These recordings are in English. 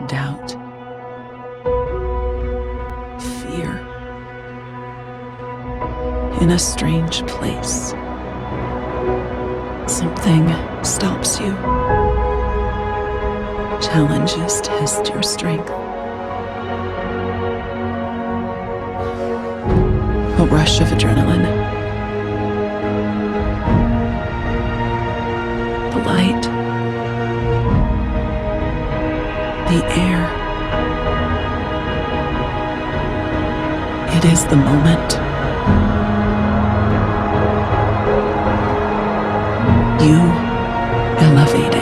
doubt, fear. In a strange place, something stops you, challenges test your strength. A rush of adrenaline. The light. The air. It is the moment. You elevated.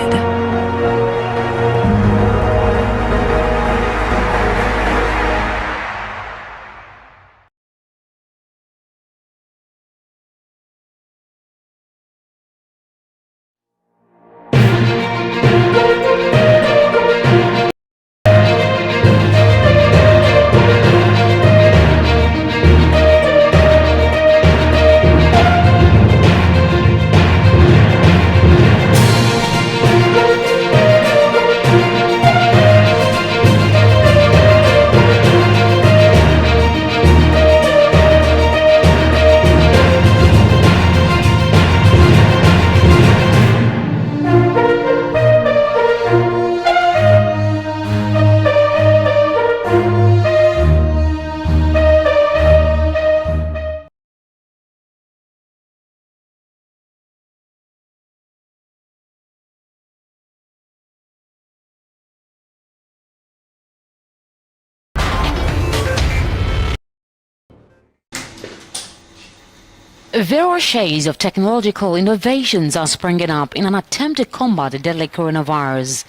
Various shades of technological innovations are springing up in an attempt to combat the deadly coronavirus.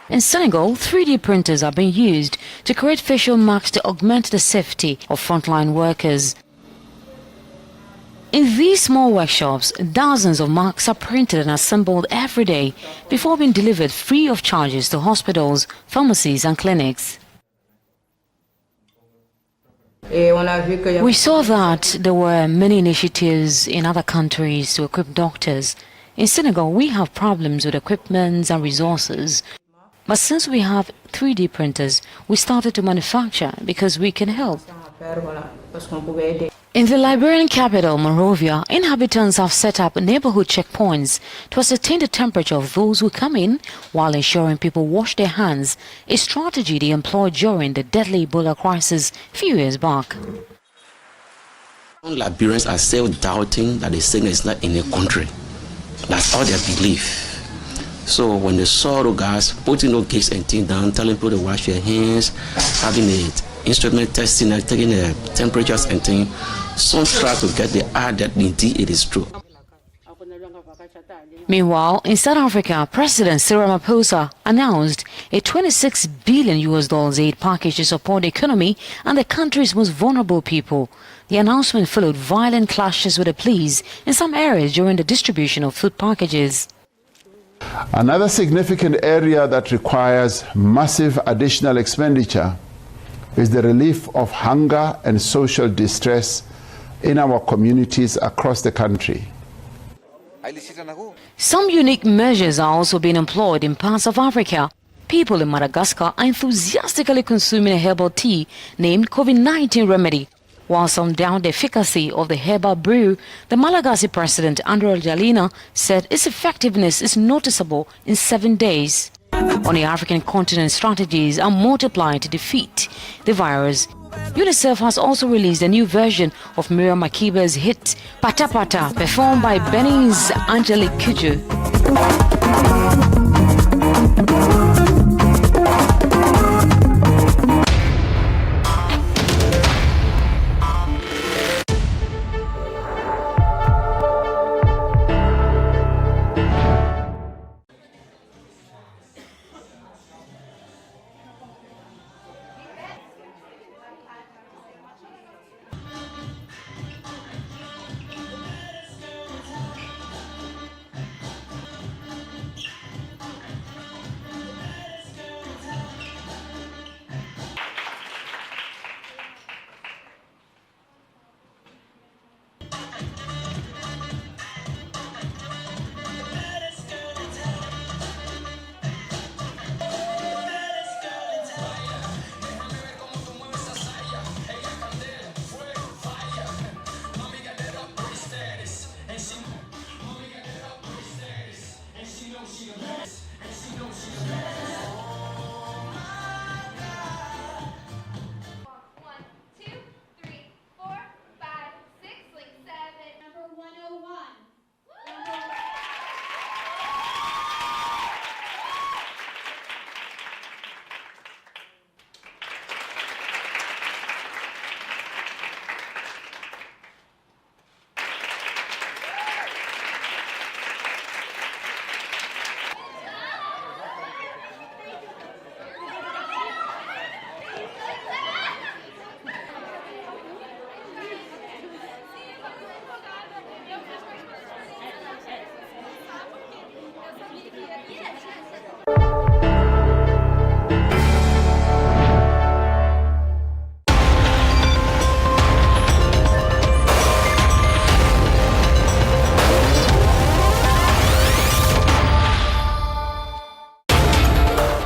In Senegal, 3D printers are being used to create facial masks to augment the safety of frontline workers. In these small workshops, dozens of masks are printed and assembled every day before being delivered free of charges to hospitals, pharmacies and clinics. We saw that there were many initiatives in other countries to equip doctors. In Senegal, we have problems with equipment and resources. But since we have 3D printers, we started to manufacture because we can help. In the Liberian capital, Monrovia, inhabitants have set up neighborhood checkpoints to ascertain the temperature of those who come in while ensuring people wash their hands, a strategy they employed during the deadly Ebola crisis a few years back. Some Liberians are self-doubting that the sickness is not in the country. That's all their belief. So when they saw the guys putting those gates and things down, telling people to wash their hands, having the instrument testing, taking the temperatures and things, some try to get the eye that indeed it is true. Meanwhile, in South Africa, President Cyril Ramaphosa announced a $26 billion aid package to support the economy and the country's most vulnerable people. The announcement followed violent clashes with the police in some areas during the distribution of food packages. Another significant area that requires massive additional expenditure is the relief of hunger and social distress in our communities across the country. Some unique measures are also being employed in parts of Africa. People in Madagascar are enthusiastically consuming a herbal tea named COVID-19 Remedy. While some doubt the efficacy of the herbal brew, the Malagasy president, Andrew Rajoelina, said its effectiveness is noticeable in 7 days. On the African continent, strategies are multiplying to defeat the virus. UNICEF has also released a new version of Miriam Makiba's hit Pata Pata, performed by Benin's Angelique Kidjo.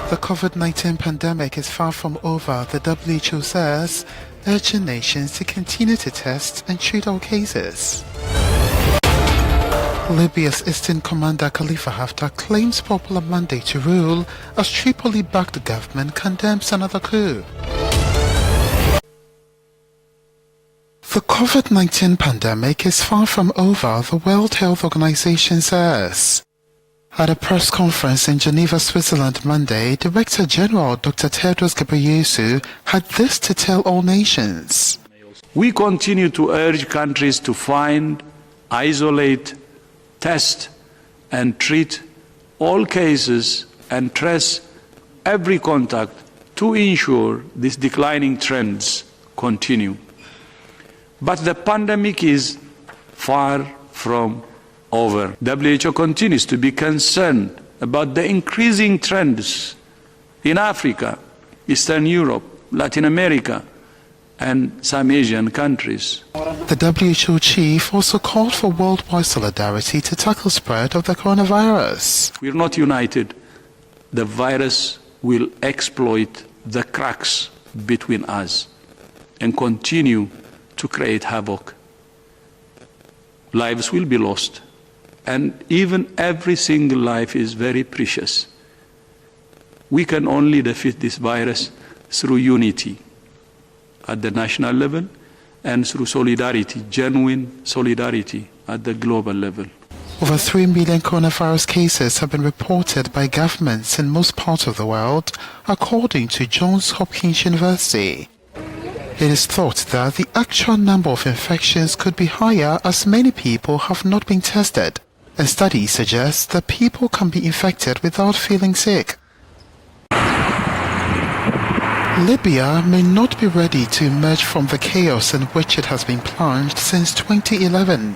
The COVID-19 pandemic is far from over, the WHO says, urging nations to continue to test and treat all cases. Libya's Eastern Commander Khalifa Haftar claims popular mandate to rule as Tripoli-backed government condemns another coup. The COVID-19 pandemic is far from over, the World Health Organization says. At a press conference in Geneva, Switzerland Monday, Director General Dr. Tedros Ghebreyesus had this to tell all nations. We continue to urge countries to find, isolate, test and treat all cases and trace every contact to ensure these declining trends continue. But the pandemic is far from over. WHO continues to be concerned about the increasing trends in Africa, Eastern Europe, Latin America, and some Asian countries. The WHO chief also called for worldwide solidarity to tackle spread of the coronavirus. If we're not united, the virus will exploit the cracks between us and continue to create havoc. Lives will be lost. And even every single life is very precious. We can only defeat this virus through unity at the national level and through solidarity, genuine solidarity at the global level. Over 3 million coronavirus cases have been reported by governments in most parts of the world, according to Johns Hopkins University. It is thought that the actual number of infections could be higher as many people have not been tested. And studies suggest that people can be infected without feeling sick. Libya may not be ready to emerge from the chaos in which it has been plunged since 2011.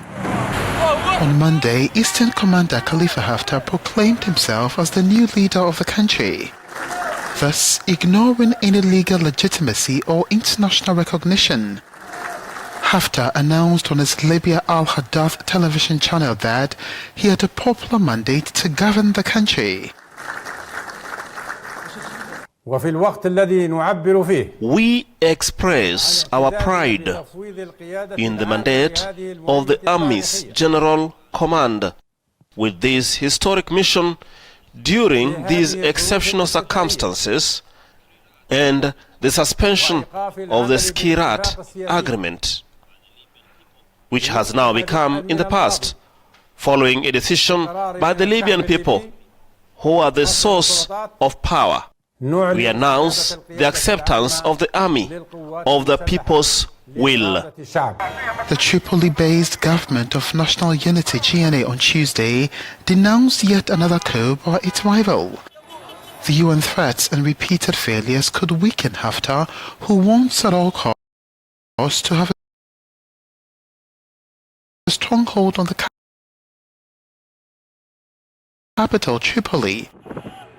On Monday, Eastern Commander Khalifa Haftar proclaimed himself as the new leader of the country, thus ignoring any legal legitimacy or international recognition. Haftar announced on his Libya Al-Hadath television channel that he had a popular mandate to govern the country. We express our pride in the mandate of the Army's General Command with this historic mission during these exceptional circumstances and the suspension of the Skirat Agreement, which has now become in the past, following a decision by the Libyan people, who are the source of power. We announce the acceptance of the army of the people's will. The Tripoli-based Government of National Unity (GNA) on Tuesday denounced yet another coup by its rival. The UN threats and repeated failures could weaken Haftar, who wants at all costs to have a stronghold on the capital, Tripoli.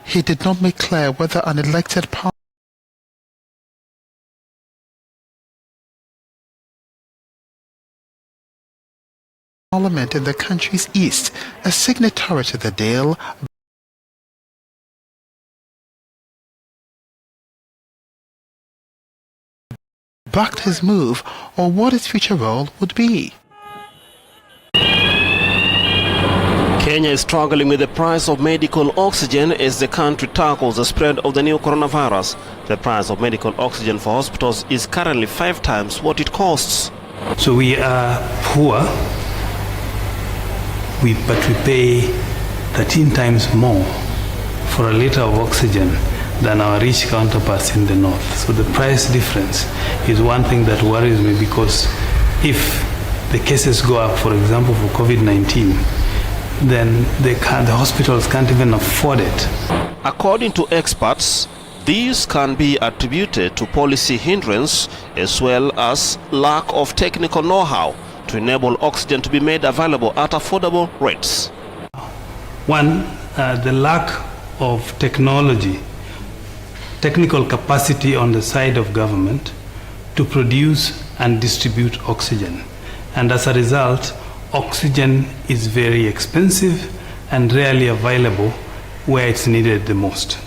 He did not make clear whether an elected parliament in the country's east, a signatory to the deal, backed his move, or what its future role would be. Kenya is struggling with the price of medical oxygen as the country tackles the spread of the new coronavirus. The price of medical oxygen for hospitals is currently 5 times what it costs. So we are poor, but we pay 13 times more for a liter of oxygen than our rich counterparts in the north. So the price difference is one thing that worries me, because if the cases go up, for example, for COVID-19, then the hospitals can't even afford it. According to experts, these can be attributed to policy hindrance as well as lack of technical know-how to enable oxygen to be made available at affordable rates. One, the lack of technical capacity on the side of government to produce and distribute oxygen. And as a result, oxygen is very expensive and rarely available where it's needed the most.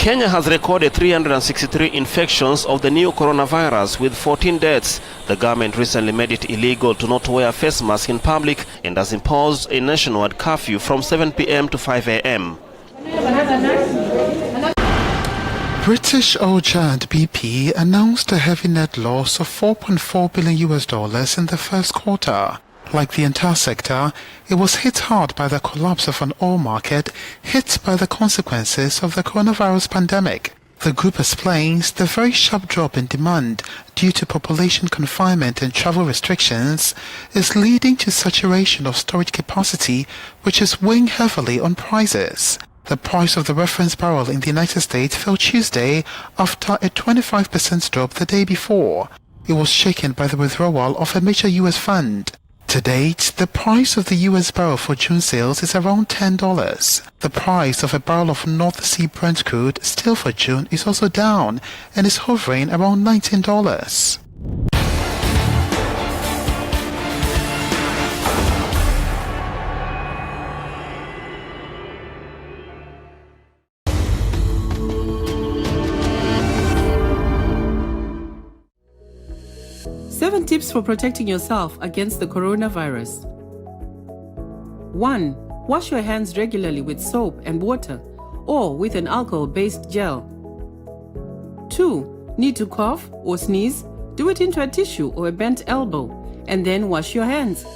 Kenya has recorded 363 infections of the new coronavirus with 14 deaths. The government recently made it illegal to not wear a face mask in public and has imposed a nationwide curfew from 7 p.m. to 5 a.m. British oil giant BP announced a heavy net loss of $4.4 billion in the first quarter. Like the entire sector, it was hit hard by the collapse of an oil market hit by the consequences of the coronavirus pandemic. The group explains the very sharp drop in demand due to population confinement and travel restrictions is leading to saturation of storage capacity, which is weighing heavily on prices. The price of the reference barrel in the United States fell Tuesday after a 25% drop the day before. It was shaken by the withdrawal of a major U.S. fund. To date, the price of the U.S. barrel for June sales is around $10. The price of a barrel of North Sea Brent crude still for June is also down and is hovering around $19. Seven tips for protecting yourself against the coronavirus. 1. Wash your hands regularly with soap and water or with an alcohol-based gel. 2. Need to cough or sneeze? Do it into a tissue or a bent elbow and then wash your hands.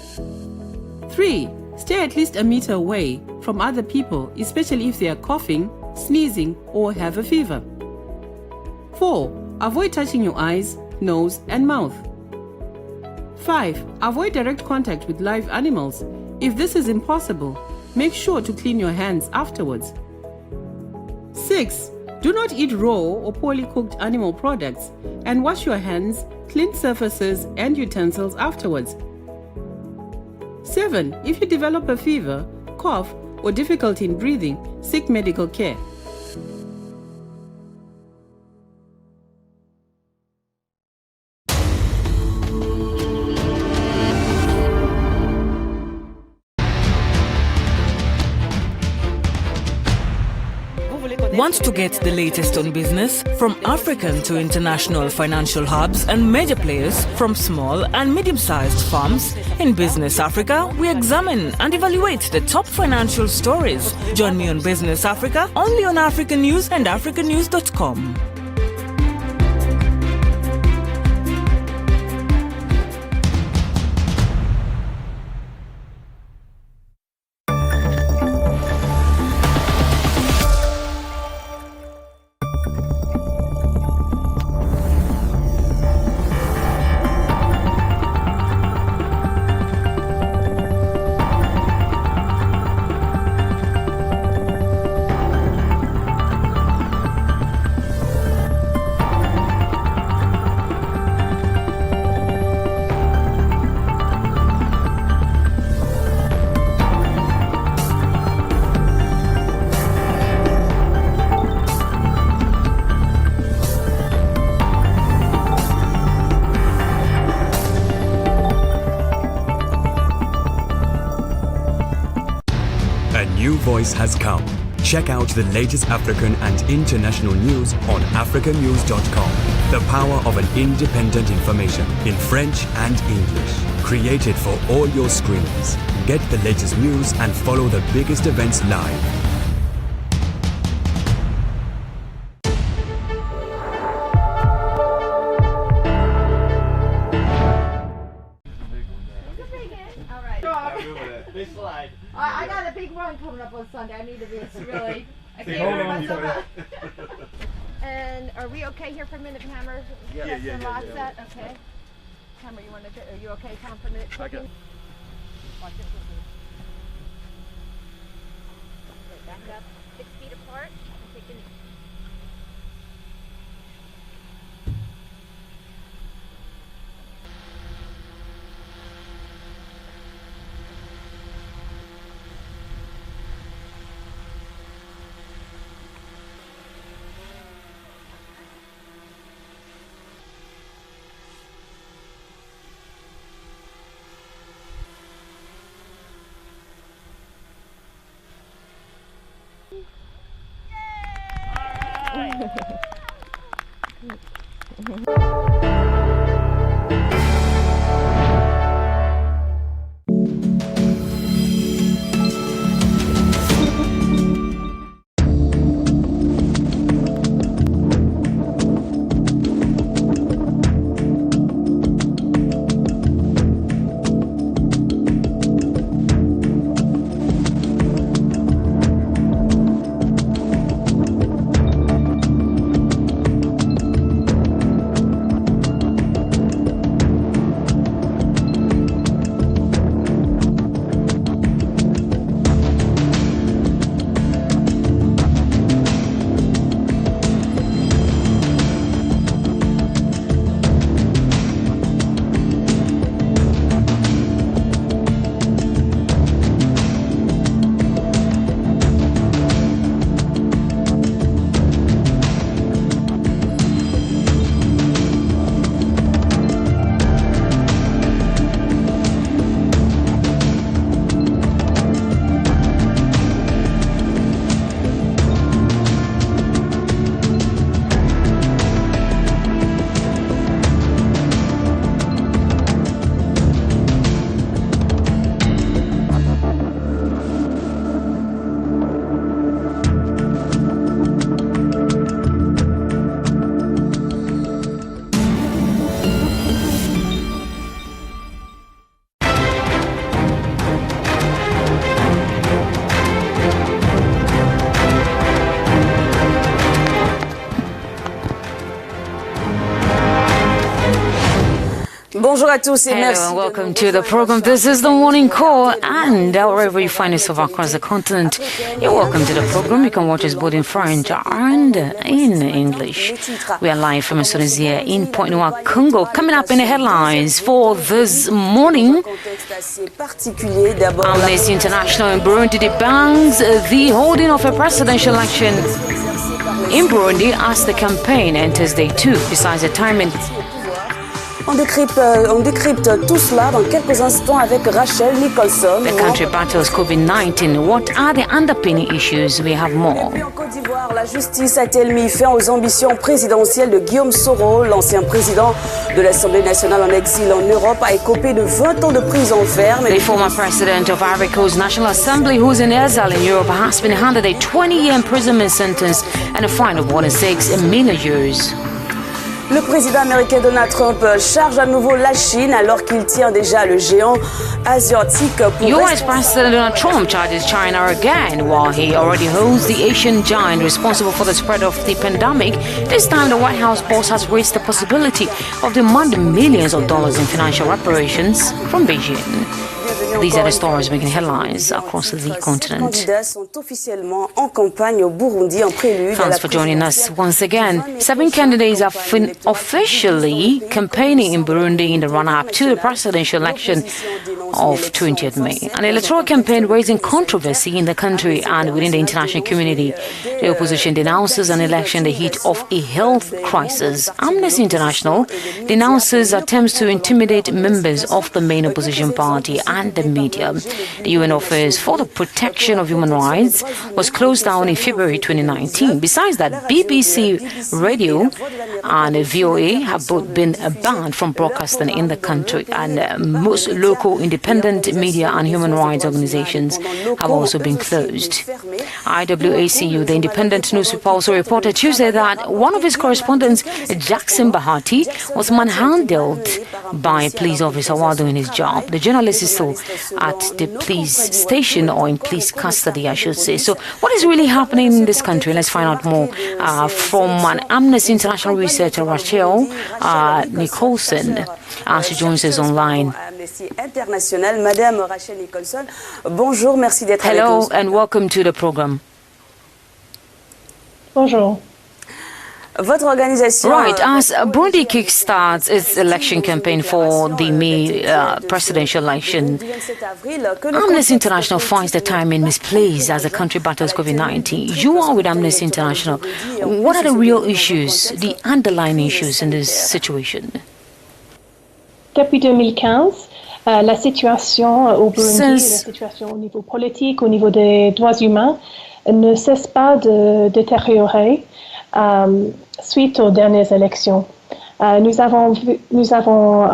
3. Stay at least a meter away from other people, especially if they are coughing, sneezing, or have a fever. 4. Avoid touching your eyes, nose, and mouth. 5. Avoid direct contact with live animals. If this is impossible, make sure to clean your hands afterwards. 6. Do not eat raw or poorly cooked animal products and wash your hands, clean surfaces, and utensils afterwards. 7. If you develop a fever, cough, or difficulty in breathing, seek medical care. Want to get the latest on business? From African to international financial hubs and major players, from small and medium-sized firms, in Business Africa, we examine and evaluate the top financial stories. Join me on Business Africa, only on African News and africannews.com. Voice has come. Check out the latest African and international news on africannews.com. The power of an independent information in French and English. Created for all your screens. Get the latest news and follow the biggest events live. I got a big run coming up on Sunday. I need to be really. I can't remember myself up. And are we okay here for a minute, Hammer? Yeah. Okay. Hammer, you want to? Are you okay, Tom, for a minute? I got. Watch this. Okay, back up 6 feet apart. I'm taking. Bonjour à tous et merci. Hello and welcome to the program. This is the morning call, and wherever you find yourself across the continent, you're welcome to the program. You can watch us both in French and in English. We are live from Indonesia in Point Noir, Congo. Coming up in the headlines for this morning, Amnesty International in Burundi debanks the holding of a presidential election in Burundi as the campaign enters day 2. Besides the timing, on décrypte tout cela dans quelques instants avec Rachel Nicholson. The country battles COVID-19. What are the underpinning issues? We have more. En Côte d'Ivoire, la justice a-t-elle mis fin aux ambitions présidentielles de Guillaume Soro? L'ancien président de l'Assemblée nationale en exil en Europe a écopé de 20 ans de prison ferme. The former president of Ivory Coast National Assembly, who's in exile in Europe, has been handed a 20-year imprisonment sentence and a fine of more than €6 million. Le président américain Donald Trump charge à nouveau la Chine alors qu'il tient déjà le géant asiatique pour... US President Donald Trump charges China again while he already holds the Asian giant responsible for the spread of the pandemic. This time the White House boss has raised the possibility of demanding millions of dollars in financial reparations from Beijing. These are the stories making headlines across the continent. Thanks for joining us once again. 7 candidates are officially campaigning in Burundi in the run-up to the presidential election of 20th May. An electoral campaign raising controversy in the country and within the international community. The opposition denounces an election in the heat of a health crisis. Amnesty International denounces attempts to intimidate members of the main opposition party and the media. The UN Office for the Protection of Human Rights was closed down in February 2019. Besides that, BBC Radio and VOA have both been banned from broadcasting in the country, and most local independent media and human rights organizations have also been closed. IWACU, the independent newspaper, also reported Tuesday that one of its correspondents, Jackson Bahati, was manhandled by a police officer while doing his job. The journalist is still at the police station, or in police custody, I should say. So what is really happening in this country? Let's find out more from an Amnesty International researcher, Rachel Nicholson, as she joins us online. Amnesty International, Madame Rachel Nicholson. Bonjour, merci d'être avec nous. Hello and welcome to the program. Bonjour. Votre organisation... Right, as Burundi kickstarts its election campaign for the May presidential election, Amnesty International finds the timing misplaced as the country battles COVID-19. You are with Amnesty International. What are the real issues, the underlying issues in this situation? Depuis 2015, la situation au Burundi, la situation au niveau politique, au niveau des droits humains, ne cesse pas de détériorer. suite aux dernières élections. Nous avons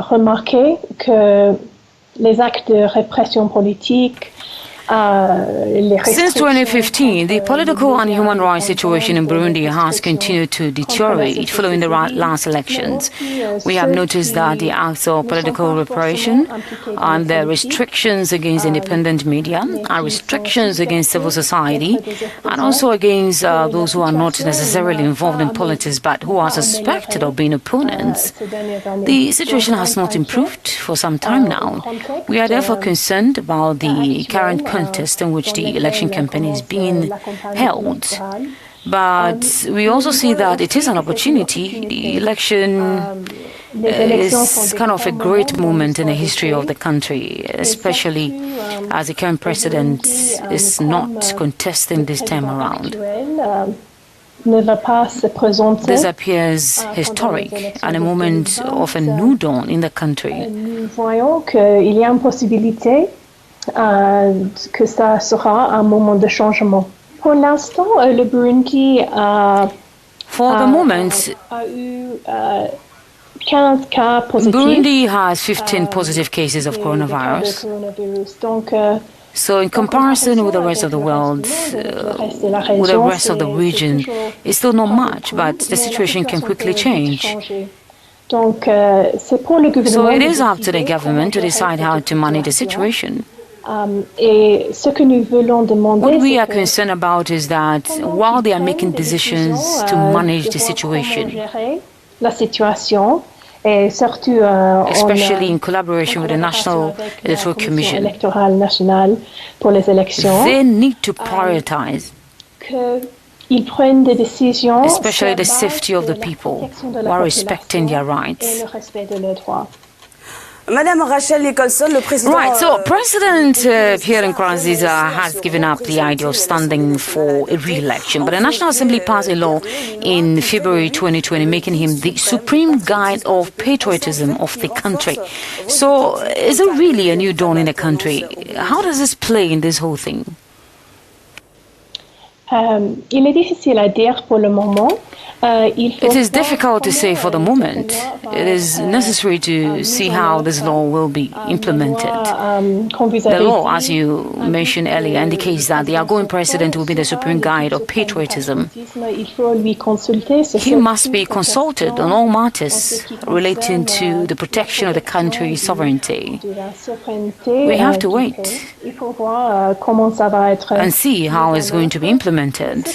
remarqué que les actes de répression politique, Since 2015, the political and human rights situation in Burundi has continued to deteriorate following the last elections. We have noticed that the acts of political repression and the restrictions against independent media and restrictions against civil society and also against those who are not necessarily involved in politics but who are suspected of being opponents. The situation has not improved for some time now. We are therefore concerned about the current contest in which the election campaign is being held. But we also see that it is an opportunity. The election is kind of a great moment in the history of the country, especially as the current president is not contesting this time around. This appears historic and a moment of a new dawn in the country. Nous voyons qu'il y a une possibilité que ça sera un moment de changement. Pour l'instant, le Burundi a eu 15 cas positifs. Burundi has 15 positive cases of coronavirus. So in comparison with the rest of the world, with the rest of the region, it's still not much, but the situation can quickly change. So it is up to the government to decide how to manage the situation. What we are concerned about is that while they are making decisions to manage the situation, especially in collaboration with the National Electoral Commission, they need to prioritize, especially the safety of the people while respecting their rights. Madame Rachel Nicholson, le président... Right, so President Pierre Nkurunziza has given up the idea of standing for a re-election, but the National Assembly passed a law in February 2020 making him the supreme guide of patriotism of the country. So is it really a new dawn in the country? How does this play in this whole thing? Il est difficile à dire pour le moment. It is difficult to say for the moment. It is necessary to see how this law will be implemented. The law, as you mentioned earlier, indicates that the outgoing president will be the supreme guide of patriotism. He must be consulted on all matters relating to the protection of the country's sovereignty. We have to wait and see how it's going to be implemented,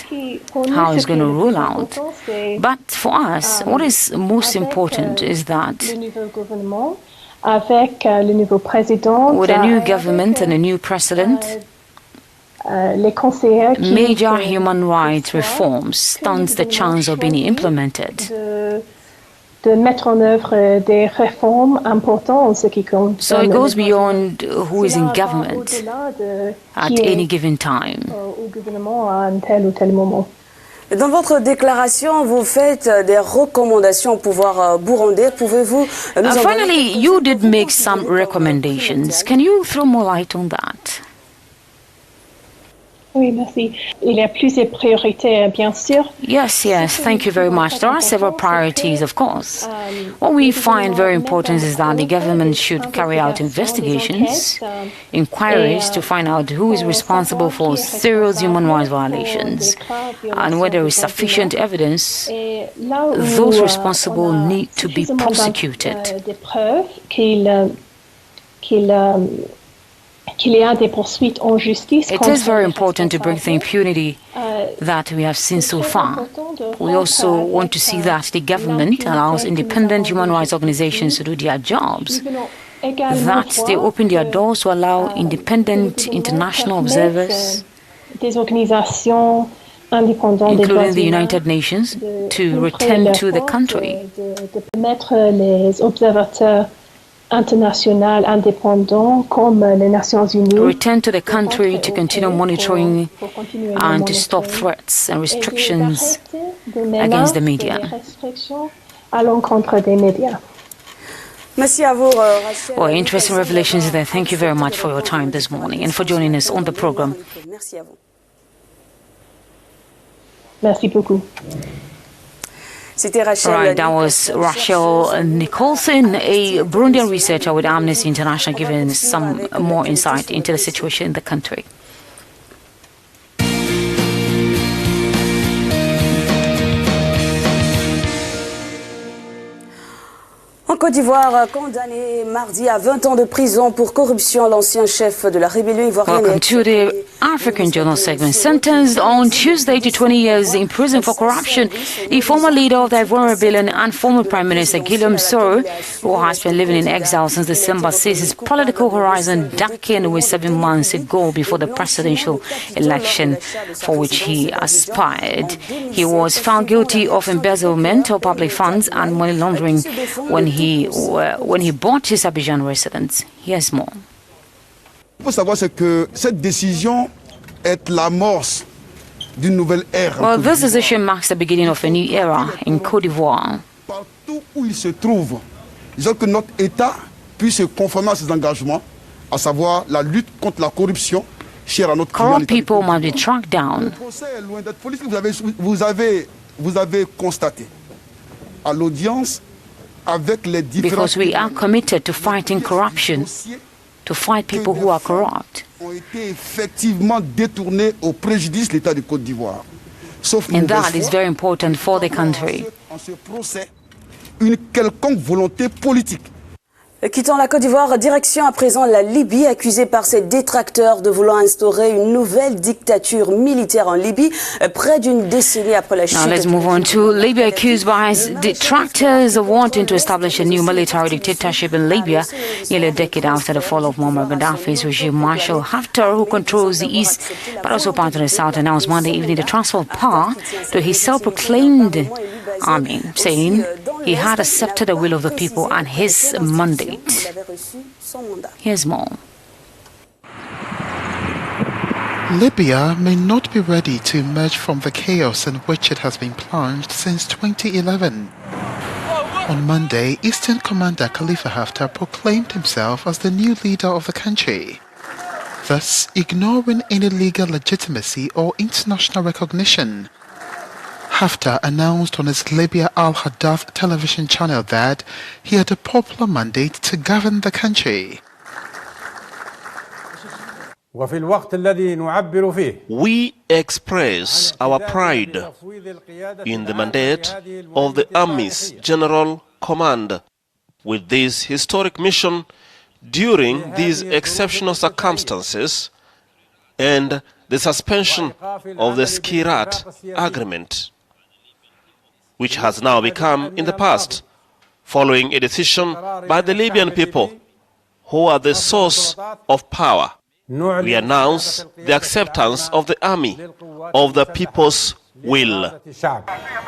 how it's going to roll out. But for us, what is most important is that with a new government and a new president, major human rights reforms stands the chance of being implemented. So it goes beyond who is in government at any given time. Dans votre déclaration, vous faites des recommandations au pouvoir burundais. Pouvez-vous nous en finally, you did make some recommendations. Can you throw more light on that? Oui, merci. Il y a plusieurs priorités, bien sûr. Yes, thank you very much. There are several priorities, of course. What we find very important is that the government should carry out investigations, inquiries to find out who is responsible for serious human rights violations, and where there is sufficient evidence, those responsible need to be prosecuted. It is very important to break the impunity that we have seen so far. We also want to see that the government allows independent human rights organizations to do their jobs, that they open their doors to allow independent international observers, including the United Nations, to return to the country. International indépendants comme les Nations Unies. Return to the country to continue monitoring and to stop threats and restrictions against the media. Well, interesting revelations there. Thank you very much for your time this morning and for joining us on the program. Merci beaucoup. Rachel. Right, that was Rachel Nicholson, a Burundian researcher with Amnesty International, giving some more insight into the situation in the country. En Côte d'Ivoire, condamné mardi à 20 ans de prison pour corruption, l'ancien chef de la rébellion ivoirienne. Welcome to the African Journal segment. Sentenced on Tuesday to 20 years in prison for corruption, the former leader of the Ivorian Rebellion and former Prime Minister Guillaume Soro, who has been living in exile since December, sees his political horizon darkened with 7 months to go before the presidential election for which he aspired. He was found guilty of embezzlement of public funds and money laundering when he bought his Abidjan residence. Here's more. Il faut savoir que cette décision est l'amorce d'une nouvelle ère. Well, this decision marks the beginning of a new era in Côte d'Ivoire. Partout où il se trouve, disons que notre État puisse se conformer à ses engagements, à savoir la lutte contre la corruption, chère à notre Corrupt people must be tracked down. Le procès est loin d'être politique. Vous avez constaté à l'audience avec les différents. Because we are committed to fighting corruption, to fight people who are corrupt. Ont été effectivement détournés au préjudice de l'État de Côte d'Ivoire. Sauf And that is very important for the country. En ce procès, une quelconque volonté politique. Quittant la Côte d'Ivoire, direction à présent la Libye, accusée par ses détracteurs de vouloir instaurer une nouvelle dictature militaire en Libye, près d'une décennie après la chute. Now let's move on to Libya, accused by his detractors of wanting to establish a new military dictatorship in Libya, nearly a decade after the fall of Muammar Gaddafi's regime. Marshal Haftar, who controls the east but also part of the south, announced Monday evening the transfer of power to his self-proclaimed army, saying he had accepted the will of the people and his mandate. Here's more. Libya may not be ready to emerge from the chaos in which it has been plunged since 2011. On Monday, Eastern Commander Khalifa Haftar proclaimed himself as the new leader of the country, thus ignoring any legal legitimacy or international recognition. Haftar announced on his Libya Al-Hadath television channel that he had a popular mandate to govern the country. We express our pride in the mandate of the Army's General Command with this historic mission during these exceptional circumstances and the suspension of the Skirat Agreement, which has now become in the past, following a decision by the Libyan people, who are the source of power. We announce the acceptance of the army of the people's will.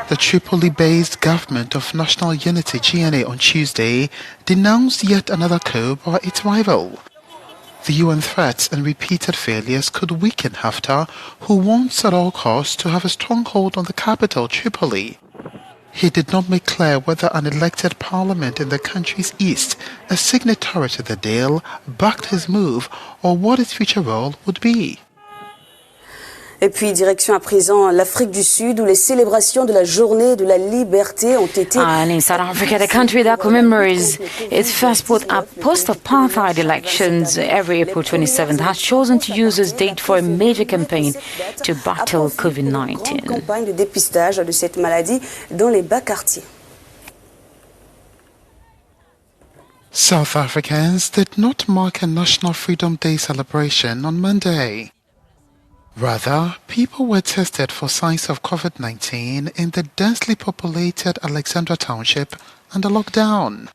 The Tripoli-based Government of National Unity (GNA) on Tuesday denounced yet another coup by its rival. The UN threats and repeated failures could weaken Haftar, who wants at all costs to have a stronghold on the capital, Tripoli. He did not make clear whether an elected parliament in the country's east, a signatory to the deal, backed his move or what his future role would be. Et puis, direction à présent l'Afrique du Sud, où les célébrations de la journée de la liberté ont été... And in South Africa, the country that commemorates its first post-apartheid elections every April 27th has chosen to use this date for a major campaign to battle COVID-19. Campagne de dépistage de cette maladie dans les bas quartiers. South Africans did not mark a National Freedom Day celebration on Monday. Rather, people were tested for signs of COVID-19 in the densely populated Alexandra Township under lockdown.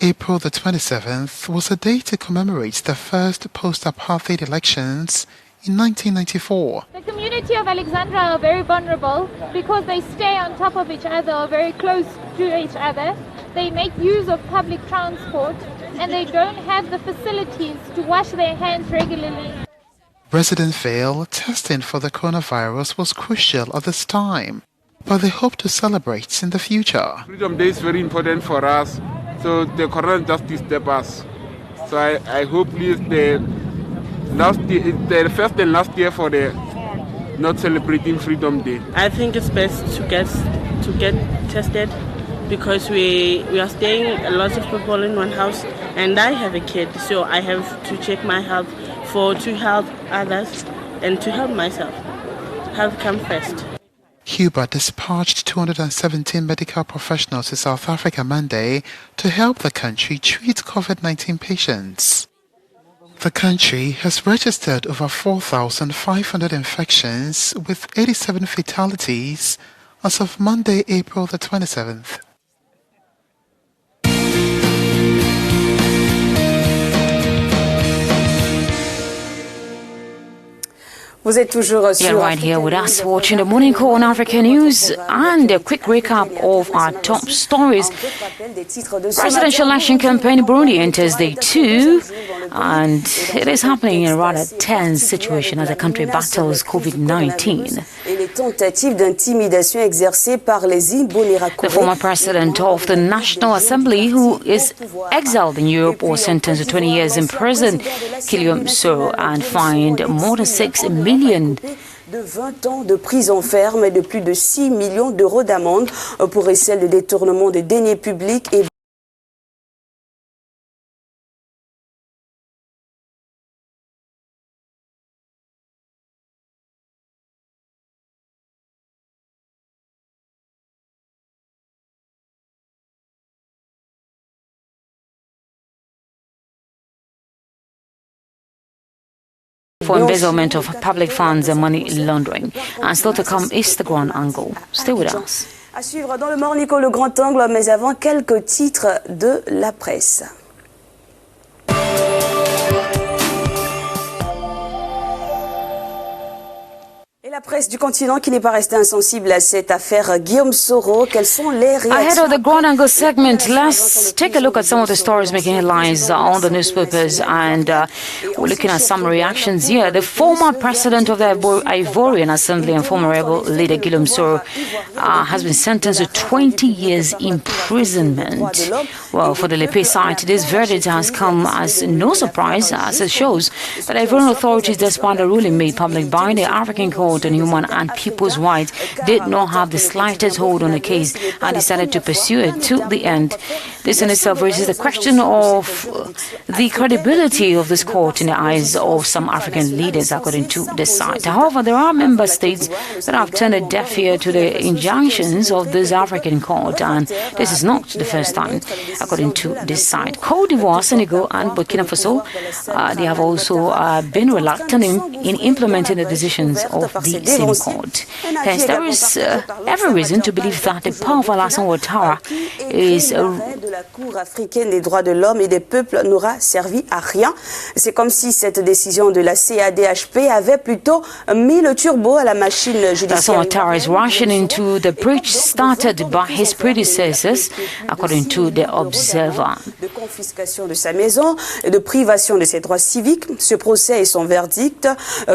April the 27th was a day to commemorate the first post-apartheid elections in 1994. The community of Alexandra are very vulnerable because they stay on top of each other or very close to each other. They make use of public transport and they don't have the facilities to wash their hands regularly. Residents feel testing for the coronavirus was crucial at this time, but they hope to celebrate in the future. Freedom Day is very important for us, so the corona just disturbs us. So I hope please the first and last year for the not celebrating Freedom Day. I think it's best to get to get tested because we are staying a lot of people in one house, and I have a kid, so I have to check my health to help others and to help myself. Health comes first. Cuba dispatched 217 medical professionals to South Africa Monday to help the country treat COVID-19 patients. The country has registered over 4,500 infections with 87 fatalities as of Monday, April the 27th. You're right here with us watching the Morning Call on Africa News, and a quick recap of our top stories. Presidential election campaign in Burundi enters day 2, and it is happening in a rather tense situation as the country battles COVID-19. The former president of the National Assembly, who is exiled in Europe or sentenced to 20 years in prison, Guillaume Soro, and fined more than 6 million de 20 ans de prison ferme et de plus de 6 millions d'euros d'amende pour essai de détournement de deniers publics et for embezzlement of public funds and money laundering. And still to come is the grand angle. Stay with us. À suivre dans le Morning Call, le grand angle, mais avant quelques titres de la presse. Et la presse du continent qui n'est pas restée insensible à cette affaire Guillaume Soro, quelles sont les réactions? Ahead of the Grand Angle segment, let's take a look at some of the stories making headlines on the newspapers, and we're looking at some reactions here. The former president of the Ivorian Assembly and former rebel leader Guillaume Soro has been sentenced to 20 years imprisonment. Well, for the Lepe side, this verdict has come as no surprise, as it shows that Ivorian authorities, despite the ruling made public by the African Court on Human and People's Rights, did not have the slightest hold on the case and decided to pursue it to the end. This in itself raises the question of the credibility of this court in the eyes of some African leaders, according to this site. However, there are member states that have turned a deaf ear to the injunctions of this African court, and this is not the first time, according to this site. Côte d'Ivoire, Senegal, and Burkina Faso, they have also been reluctant in implementing the decisions of the same court. Hence, there is every reason to believe that the powerful Alassane Ouattara is de la Cour africaine des droits de l'homme et des peuples n'aura servi à rien. C'est comme si cette décision de la CADHP avait plutôt mis le turbo à la machine judiciaire. Ouattara is rushing into the breach started by his predecessors, according to the Observer. De confiscation de sa maison et de privation de ses droits civiques, ce procès et son verdict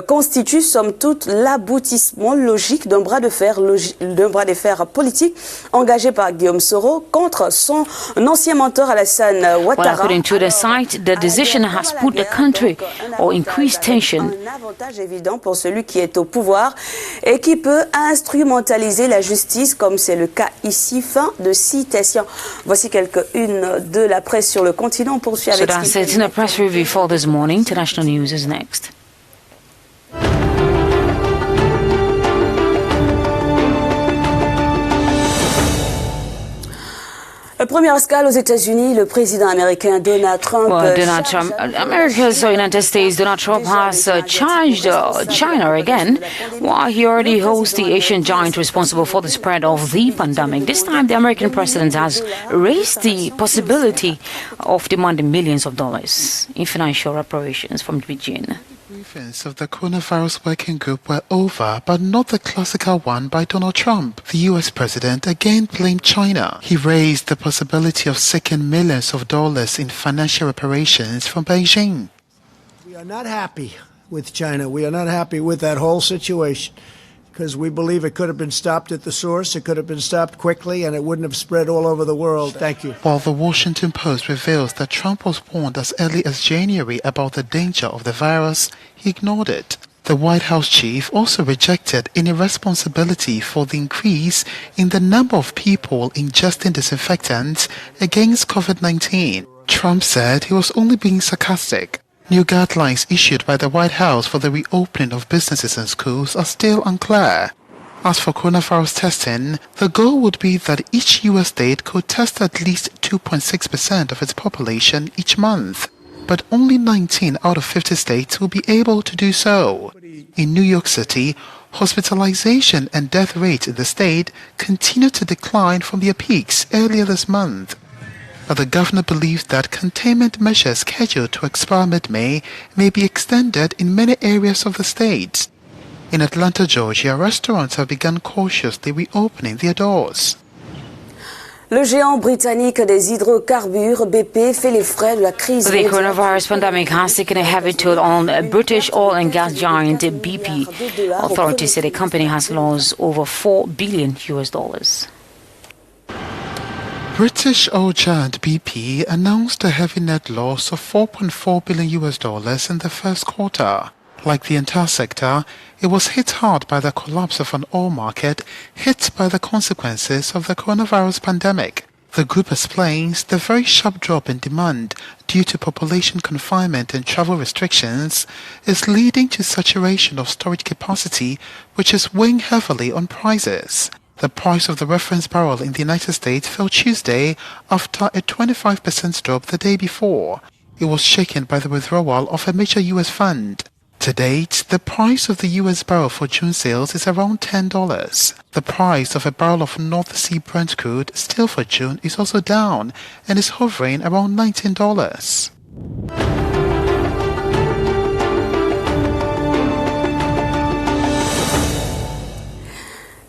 constituent somme toute l'aboutissement logique d'un bras de fer politique engagé par Guillaume Soro contre son ancien mentor Alassane Ouattara. Well, according to the site, the decision has put the country or increased tension. Un avantage évident pour celui qui est au pouvoir et qui peut instrumentaliser la justice, comme c'est le cas ici. Fin de citation. Voici quelques-unes de la presse sur le continent. On poursuit avec. So that's it in a press review for this morning. International news is next. Première escale aux États-Unis, le président américain Donald Trump. Well, America's United States, Donald Trump has charged China again, while he already holds the Asian giant responsible for the spread of the pandemic. This time, the American president has raised the possibility of demanding millions of dollars in financial reparations from Beijing. Briefings of the coronavirus working group were over, but not the classical one by Donald Trump. The US president again blamed China. He raised the possibility of seeking millions of dollars in financial reparations from Beijing. We are not happy with China. We are not happy with that whole situation, because we believe it could have been stopped at the source, it could have been stopped quickly, and it wouldn't have spread all over the world. Thank you. While the Washington Post reveals that Trump was warned as early as January about the danger of the virus, he ignored it. The The White House chief also rejected any responsibility for the increase in the number of people ingesting disinfectants against COVID-19. Trump said he was only being sarcastic. New guidelines issued by the White House for the reopening of businesses and schools are still unclear. As for coronavirus testing, the goal would be that each U.S. state could test at least 2.6% of its population each month. But only 19 out of 50 states will be able to do so. In New York City, hospitalization and death rates in the state continue to decline from their peaks earlier this month. But the governor believes that containment measures scheduled to expire mid-May may be extended in many areas of the state. In Atlanta, Georgia, restaurants have begun cautiously reopening their doors. Le géant britannique des hydrocarbures, BP, fait les frais de la crise. The coronavirus pandemic has taken a heavy toll on British oil and gas giant BP. Authorities say the company has lost over $4 billion. British oil giant BP announced a heavy net loss of $4.4 billion in the first quarter. Like the entire sector, it was hit hard by the collapse of an oil market hit by the consequences of the coronavirus pandemic. The group explains the very sharp drop in demand due to population confinement and travel restrictions is leading to saturation of storage capacity, which is weighing heavily on prices. The price of the reference barrel in the United States fell Tuesday after a 25% drop the day before. It was shaken by the withdrawal of a major U.S. fund. To date, the price of the U.S. barrel for June sales is around $10. The price of a barrel of North Sea Brent crude still for June is also down and is hovering around $19.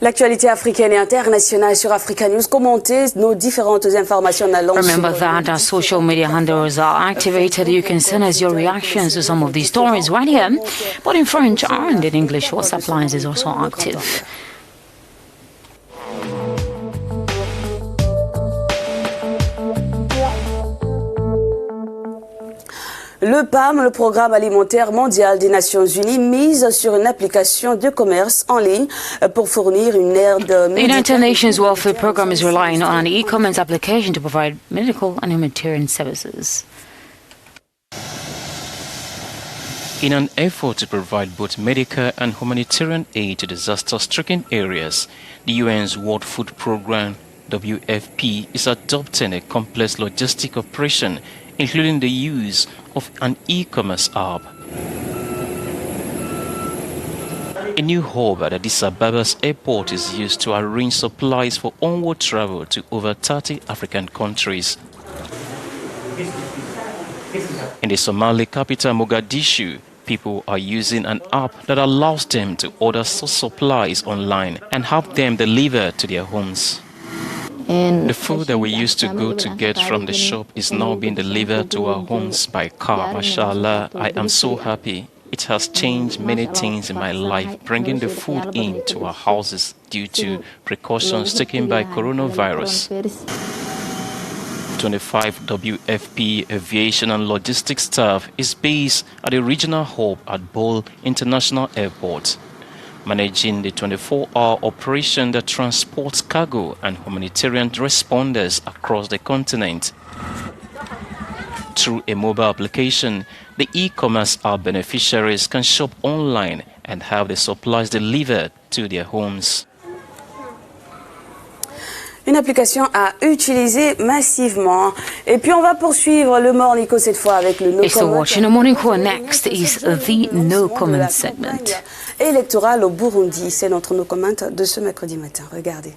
L'actualité africaine et internationale sur Africa News. Commentez nos différentes informations en langue. Remember that our social media handles are activated. You can send us your reactions to some of these stories right here. But in French and in English, WhatsApp lines is also active. Le PAM, le Programme alimentaire mondial des Nations Unies, mise sur une application de commerce en ligne pour fournir une aide médicale. The United Nations Welfare Programme is relying on an e-commerce application to provide medical and humanitarian services. In an effort to provide both medical and humanitarian aid to disaster-stricken areas, the UN's World Food Programme, WFP, is adopting a complex logistic operation, including the use of an e-commerce app. A new hub at Addis Ababa's airport is used to arrange supplies for onward travel to over 30 African countries. In the Somali capital, Mogadishu, people are using an app that allows them to order supplies online and have them delivered to their homes. The food that we used to go to get from the shop is now being delivered to our homes by car. Mashallah, I am so happy. It has changed many things in my life, bringing the food in to our houses due to precautions taken by coronavirus. 25 WFP aviation and logistics staff is based at the regional hub at Bole International Airport, managing the 24-hour operation that transports cargo and humanitarian responders across the continent. Through a mobile application, the e-commerce app beneficiaries can shop online and have the supplies delivered to their homes. Une application à utiliser massivement. Et puis on va poursuivre le Morning Call cette fois avec le No It's Comment. watching the Morning Call. Next is the No Comment segment. Électoral au Burundi, c'est notre No Comment de ce mercredi matin. Regardez.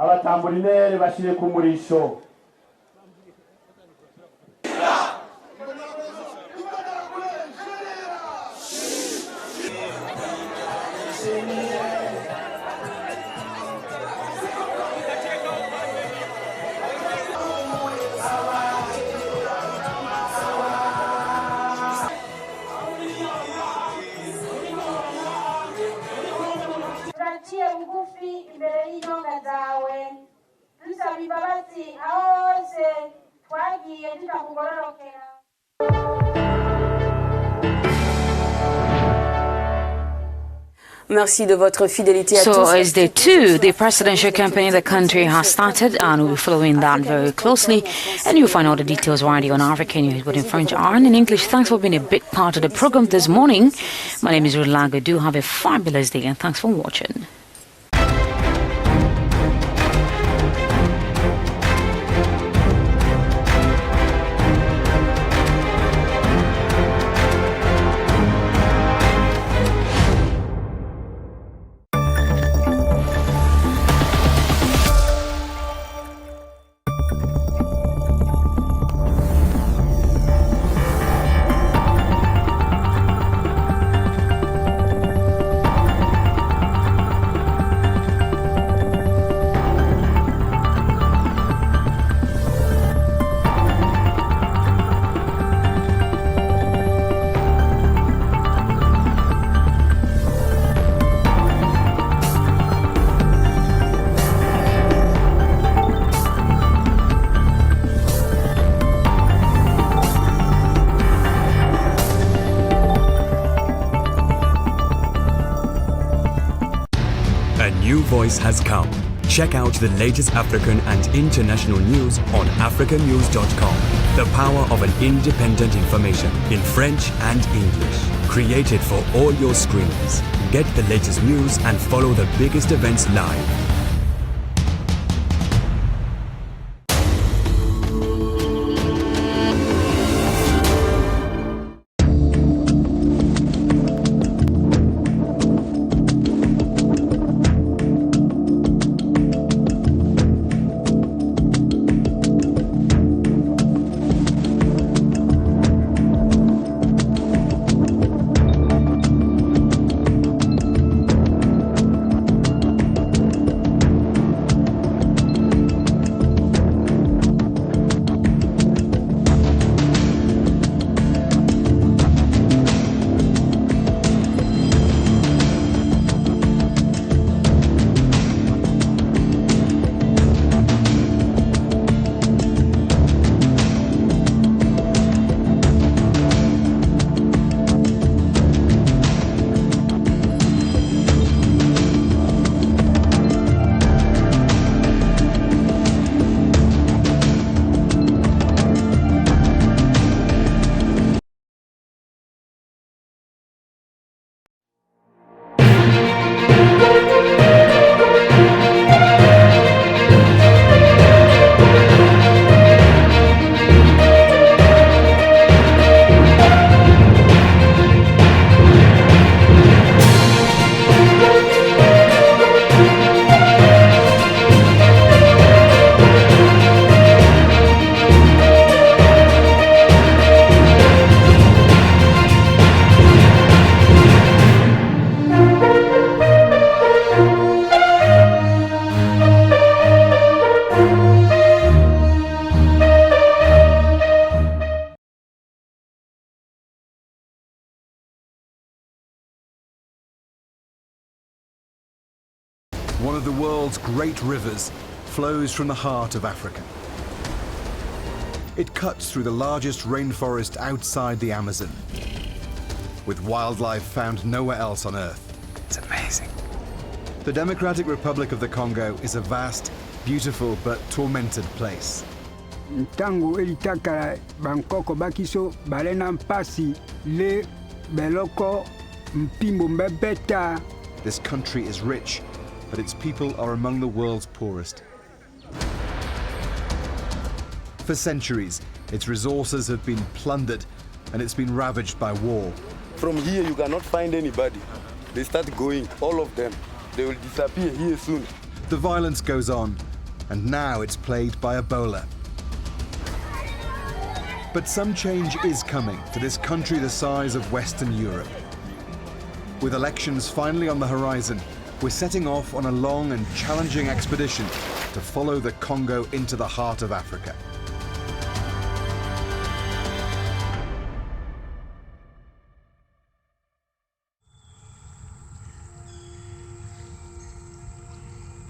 abatamburinere bashire ku murisho. Merci de votre fidélité à tous. So as day 2, the presidential campaign in the country has started, and we'll be following that very closely. And you'll find all the details right here on African News, both in French and in English. Thanks for being a big part of the program this morning. My name is Rulago. Do have a fabulous day, and thanks for watching. Voice has come. Check out the latest African and international news on africanews.com. The power of an independent information in French and English. Created for all your screens. Get the latest news and follow the biggest events live. One of the world's great rivers flows from the heart of Africa. It cuts through the largest rainforest outside the Amazon, with wildlife found nowhere else on Earth. It's amazing. The Democratic Republic of the Congo is a vast, beautiful but tormented place. Ntango elitakala bankoko bakiso balena mpasi le beloko mpimbo mbebeta. This country is rich, but its people are among the world's poorest. For centuries, its resources have been plundered and it's been ravaged by war. From here, you cannot find anybody. They start going, all of them. They will disappear here soon. The violence goes on, and now it's plagued by Ebola. But some change is coming to this country the size of Western Europe. With elections finally on the horizon, we're setting off on a long and challenging expedition to follow the Congo into the heart of Africa.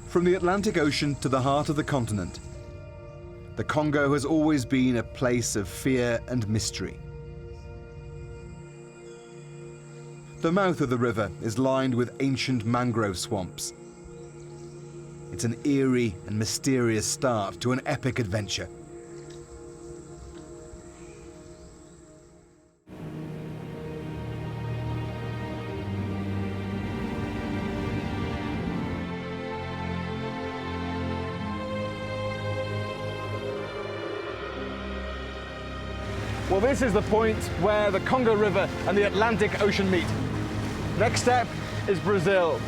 From the Atlantic Ocean to the heart of the continent, the Congo has always been a place of fear and mystery. The mouth of the river is lined with ancient mangrove swamps. It's an eerie and mysterious start to an epic adventure. Well, this is the point where the Congo River and the Atlantic Ocean meet. Next step is Brazil.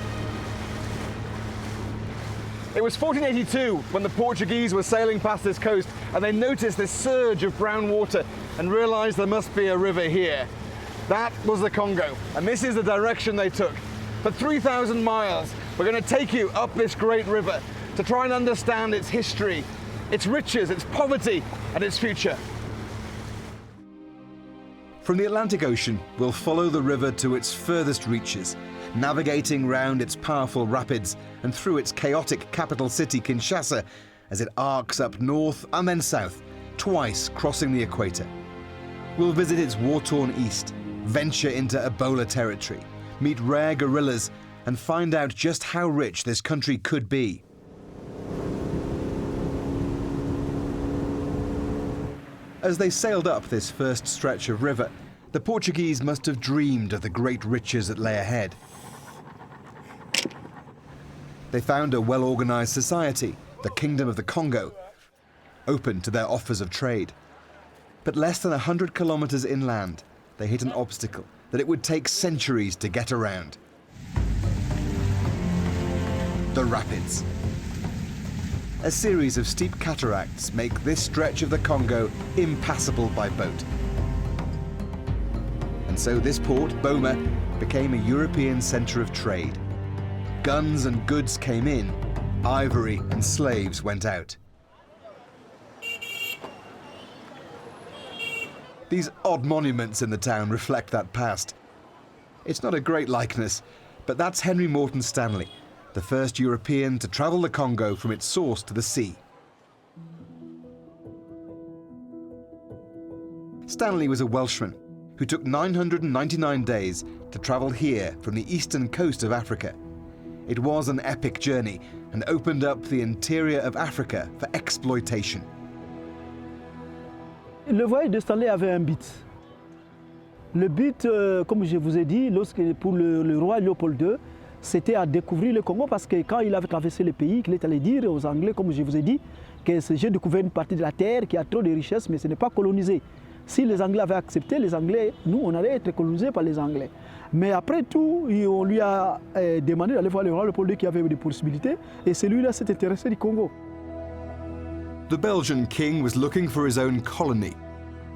It was 1482 when the Portuguese were sailing past this coast and they noticed this surge of brown water and realized there must be a river here. That was the Congo, and this is the direction they took. For 3,000 miles, we're going to take you up this great river to try and understand its history, its riches, its poverty, and its future. From the Atlantic Ocean, we'll follow the river to its furthest reaches, navigating round its powerful rapids and through its chaotic capital city, Kinshasa, as it arcs up north and then south, twice crossing the equator. We'll visit its war-torn east, venture into Ebola territory, meet rare gorillas, and find out just how rich this country could be. As they sailed up this first stretch of river, the Portuguese must have dreamed of the great riches that lay ahead. They found a well-organized society, the Kingdom of the Congo, open to their offers of trade. But less than 100 kilometers inland, they hit an obstacle that it would take centuries to get around. The rapids. A series of steep cataracts make this stretch of the Congo impassable by boat. And so this port, Boma, became a European centre of trade. Guns and goods came in, ivory and slaves went out. These odd monuments in the town reflect that past. It's not a great likeness, but that's Henry Morton Stanley, the first European to travel the Congo from its source to the sea. Stanley was a Welshman who took 999 days to travel here from the eastern coast of Africa. It was an epic journey and opened up the interior of Africa for exploitation. Le voyage de Stanley avait un but. Le but, comme je vous ai dit, pour le roi Léopold II, c'était à découvrir le Congo parce que quand il avait traversé le pays, qu'il est allé dire aux Anglais, comme je vous ai dit, que j'ai découvert une partie de la terre qui a trop de richesses, mais ce n'est pas colonisé. Si les Anglais avaient accepté, les Anglais, nous, on allait être colonisés par les Anglais. Mais après tout, on lui a demandé d'aller voir le roi Léopold II qui avait des possibilités, et celui-là s'est intéressé du Congo. The Belgian king was looking for his own colony.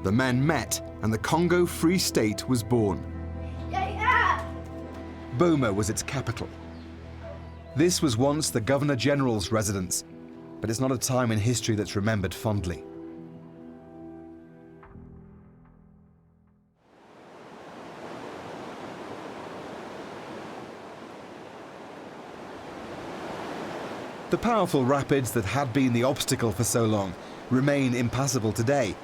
The men met, and the Congo Free State was born. Boma was its capital. This was once the Governor-General's residence, but it's not a time in history that's remembered fondly. The powerful rapids that had been the obstacle for so long remain impassable today.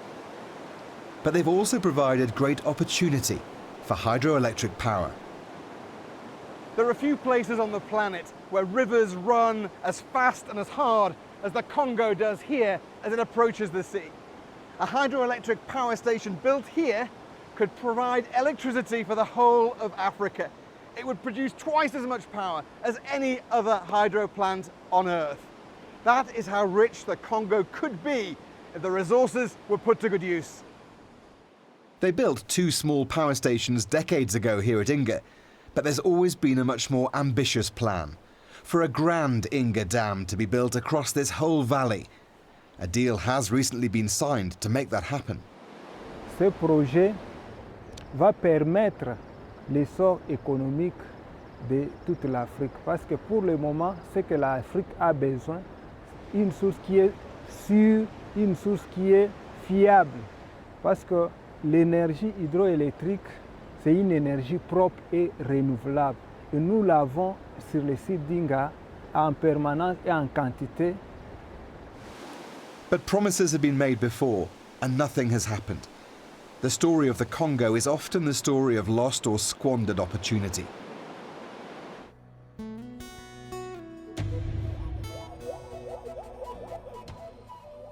But they've also provided great opportunity for hydroelectric power. There are few places on the planet where rivers run as fast and as hard as the Congo does here as it approaches the sea. A hydroelectric power station built here could provide electricity for the whole of Africa. It would produce twice as much power as any other hydro plant on Earth. That is how rich the Congo could be if the resources were put to good use. They built 2 small power stations decades ago here at Inga, but there's always been a much more ambitious plan for a grand Inga Dam to be built across this whole valley. A deal has recently been signed to make that happen. Ce projet va permettre l'essor économique de toute l'Afrique parce que pour le moment, ce que l'Afrique a besoin, une source qui est sûre, une source qui est fiable parce que l'énergie hydroélectrique, c'est une énergie propre et renouvelable. Et nous l'avons sur le site d'Inga en permanence et en quantité. But promises have been made before and nothing has happened. The story of the Congo is often the story of lost or squandered opportunity.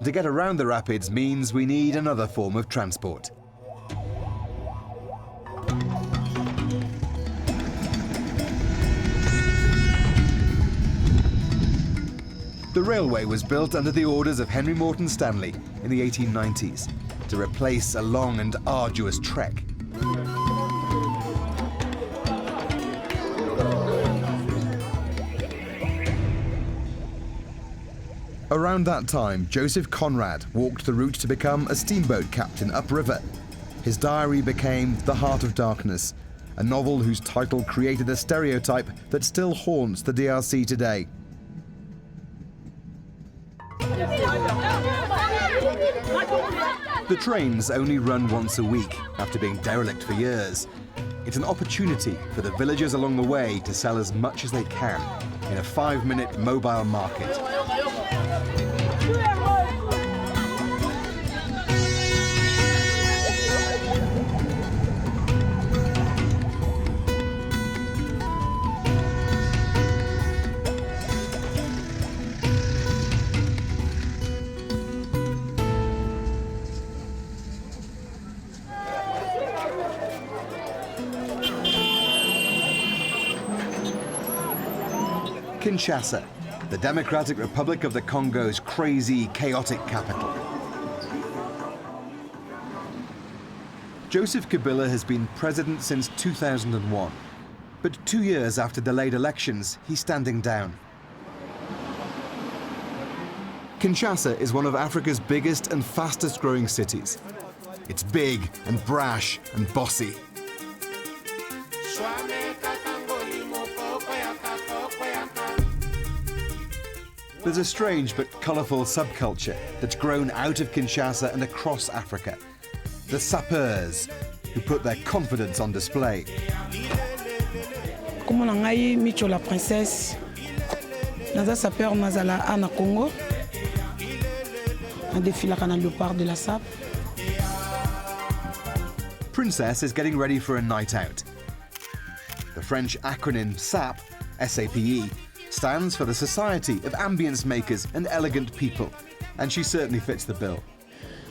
To get around the rapids means we need another form of transport. The railway was built under the orders of Henry Morton Stanley in the 1890s to replace a long and arduous trek. Around that time, Joseph Conrad walked the route to become a steamboat captain upriver. His diary became The Heart of Darkness, a novel whose title created a stereotype that still haunts the DRC today. The trains only run once a week after being derelict for years. It's an opportunity for the villagers along the way to sell as much as they can in a 5-minute mobile market. Kinshasa, the Democratic Republic of the Congo's crazy, chaotic capital. Joseph Kabila has been president since 2001, but 2 years after delayed elections, he's standing down. Kinshasa is one of Africa's biggest and fastest growing cities. It's big and brash and bossy. There's a strange but colourful subculture that's grown out of Kinshasa and across Africa. The sapeurs, who put their confidence on display. Comme on a eu Micho la princesse, naza sapeur nazala ana Congo, un défilé à léopard de la SAP. Princess is getting ready for a night out. The French acronym SAP, SAPE, stands for the Society of Ambience Makers and Elegant People, and she certainly fits the bill.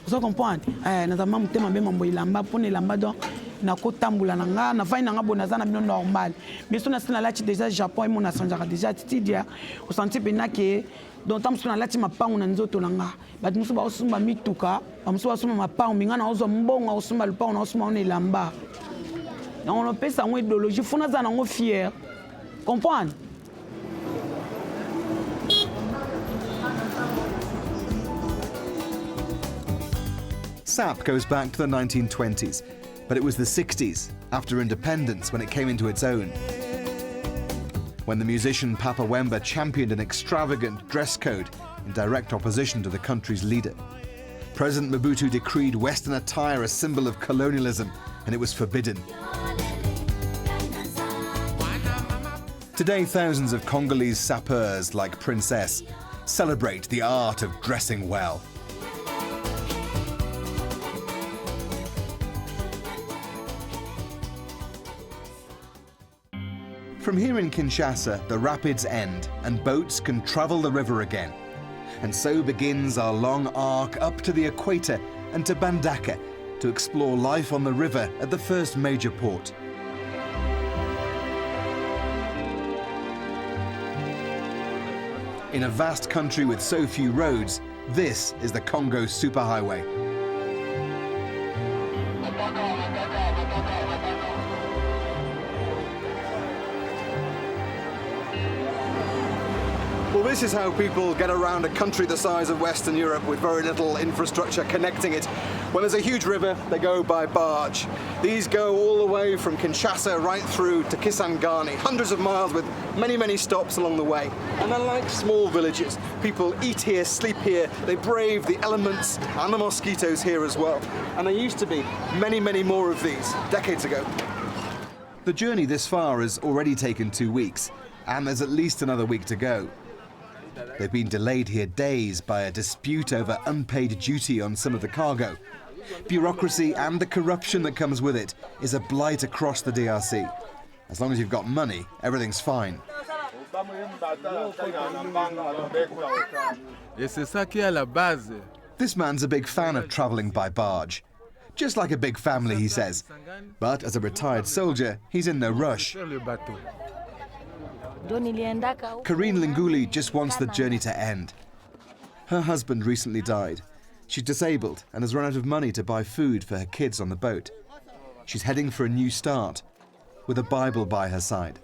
Vous comprenez? Naza mamu tema be mambo ilamba pone ilamba donc na kotambula nanga na vai nanga bonaza na bino normal. Mais so na sina lati déjà Japon et mon asanjaka déjà tidia au senti pena ke donc tam so na lati mapango na nzoto nanga. Bat musu ba osumba mituka, ba musu ba osumba mapango minga na ozo mbonga osumba lupango na osumba on ilamba. Na on pesa ngo idéologie fona za nango fier. Comprendre? SAP goes back to the 1920s, but it was the 60s, after independence, when it came into its own. When the musician Papa Wemba championed an extravagant dress code in direct opposition to the country's leader. President Mobutu decreed Western attire a symbol of colonialism, and it was forbidden. Today, thousands of Congolese sapeurs like Princess celebrate the art of dressing well. From here in Kinshasa, the rapids end and boats can travel the river again. And so begins our long arc up to the equator and to Bandaka to explore life on the river at the first major port. In a vast country with so few roads, This is the Congo Superhighway. Well, this is how people get around a country the size of Western Europe with very little infrastructure connecting it. When there's a huge river, they go by barge. These go all the way from Kinshasa right through to Kisangani, hundreds of miles with many, many stops along the way. And they're like small villages. People eat here, sleep here, they brave the elements and the mosquitoes here as well. And there used to be many, many more of these decades ago. The journey this far has already taken 2 weeks, and there's at least another week to go. They've been delayed here days by a dispute over unpaid duty on some of the cargo. Bureaucracy and the corruption that comes with it is a blight across the DRC. As long as you've got money, everything's fine. This man's a big fan of travelling by barge. Just like a big family, he says. But as a retired soldier, he's in no rush. Karine Linguli just wants the journey to end. Her husband recently died. She's disabled and has run out of money to buy food for her kids on the boat. She's heading for a new start, with a Bible by her side.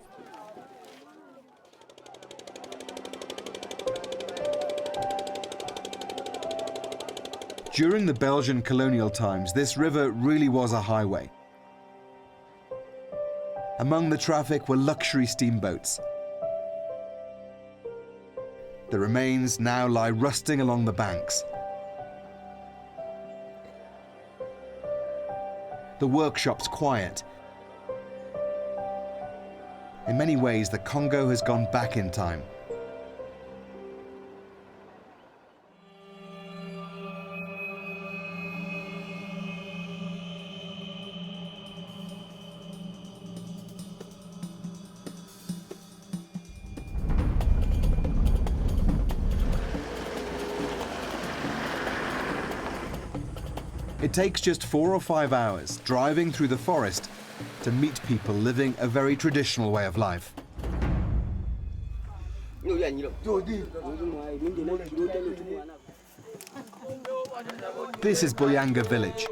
During the Belgian colonial times, this river really was a highway. Among the traffic were luxury steamboats. The remains now lie rusting along the banks. The workshop's quiet. In many ways, the Congo has gone back in time. It takes just 4 or 5 hours driving through the forest to meet people living a very traditional way of life. This is Boyanga village.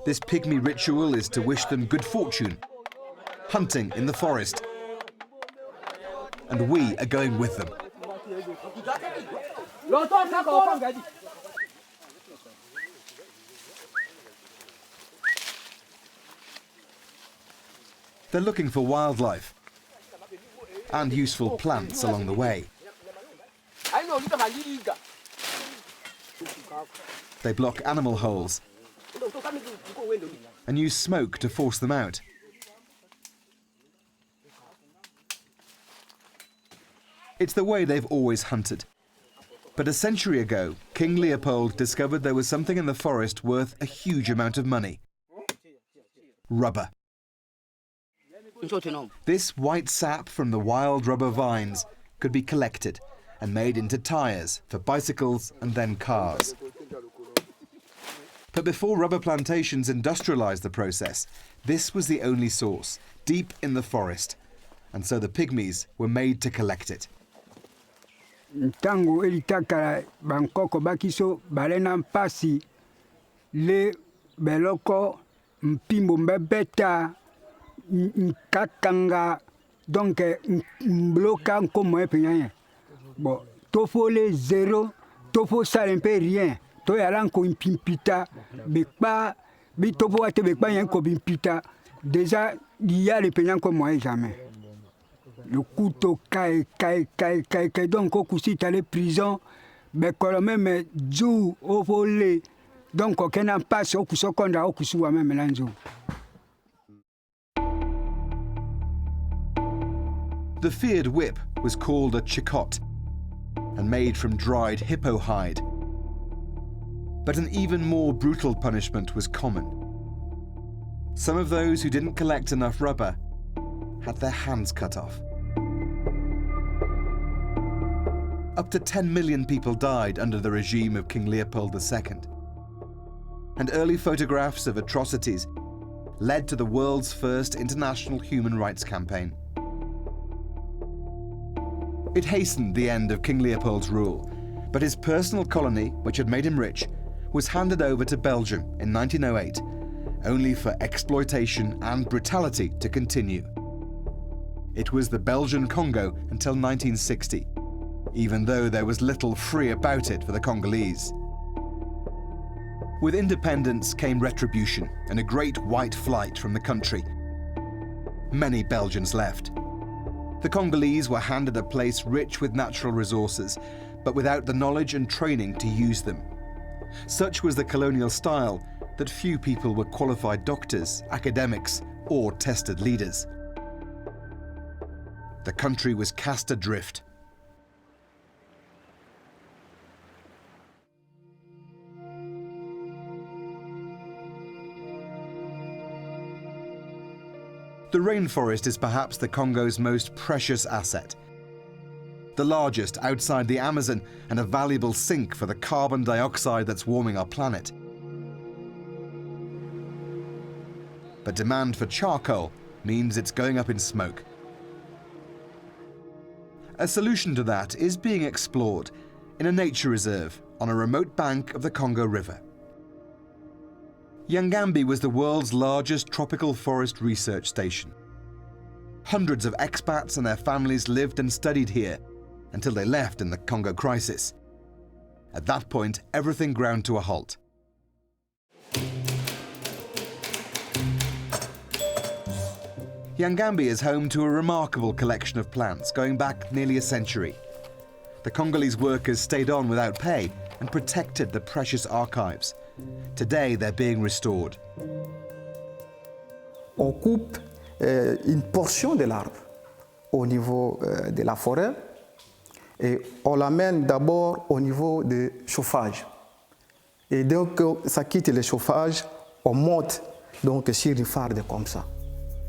This pygmy ritual is to wish them good fortune, hunting in the forest. And we are going with them. They're looking for wildlife and useful plants along the way. They block animal holes and use smoke to force them out. It's the way they've always hunted. But a century ago, King Leopold discovered there was something in the forest worth a huge amount of money. Rubber. This white sap from the wild rubber vines could be collected and made into tires for bicycles and then cars. But before rubber plantations industrialized the process, this was the only source, deep in the forest. And so the pygmies were made to collect it. Ntango elitakala bankoko bakiso balena mpasi le beloko mpimbo mbebeta nkakanga donc mbloka nkomo epenyanya bon tofo le zéro tofo sale mpe rien to yala nko mpimpita bekpa bi tofo ate bekpa yanko bimpita déjà dia le penyan ko moi jamais. Le couteau caille, donc au coup si t'allais prison, mais quand même djou au volé, donc aucun n'a pas au coup seconda au coup soit même l'anjou. The feared whip was called a chikot and made from dried hippo hide. But an even more brutal punishment was common. Some of those who didn't collect enough rubber had their hands cut off. Up to 10 million people died under the regime of King Leopold II. And early photographs of atrocities led to the world's first international human rights campaign. It hastened the end of King Leopold's rule, but his personal colony, which had made him rich, was handed over to Belgium in 1908, only for exploitation and brutality to continue. It was the Belgian Congo until 1960, even though there was little free about it for the Congolese. With independence came retribution and a great white flight from the country. Many Belgians left. The Congolese were handed a place rich with natural resources, but without the knowledge and training to use them. Such was the colonial style that few people were qualified doctors, academics, or tested leaders. The country was cast adrift. The rainforest is perhaps the Congo's most precious asset. The largest outside the Amazon and a valuable sink for the carbon dioxide that's warming our planet. But demand for charcoal means it's going up in smoke. A solution to that is being explored in a nature reserve on a remote bank of the Congo River. Yangambi was the world's largest tropical forest research station. Hundreds of expats and their families lived and studied here until they left in the Congo crisis. At that point, everything ground to a halt. Yangambi is home to a remarkable collection of plants going back nearly a century. The Congolese workers stayed on without pay and protected the precious archives. Today, they're being restored. On coupe une portion de l'arbre au niveau de la forêt et on l'amène d'abord au niveau du chauffage. Et donc, ça quitte le chauffage, on monte donc sur une farde comme ça.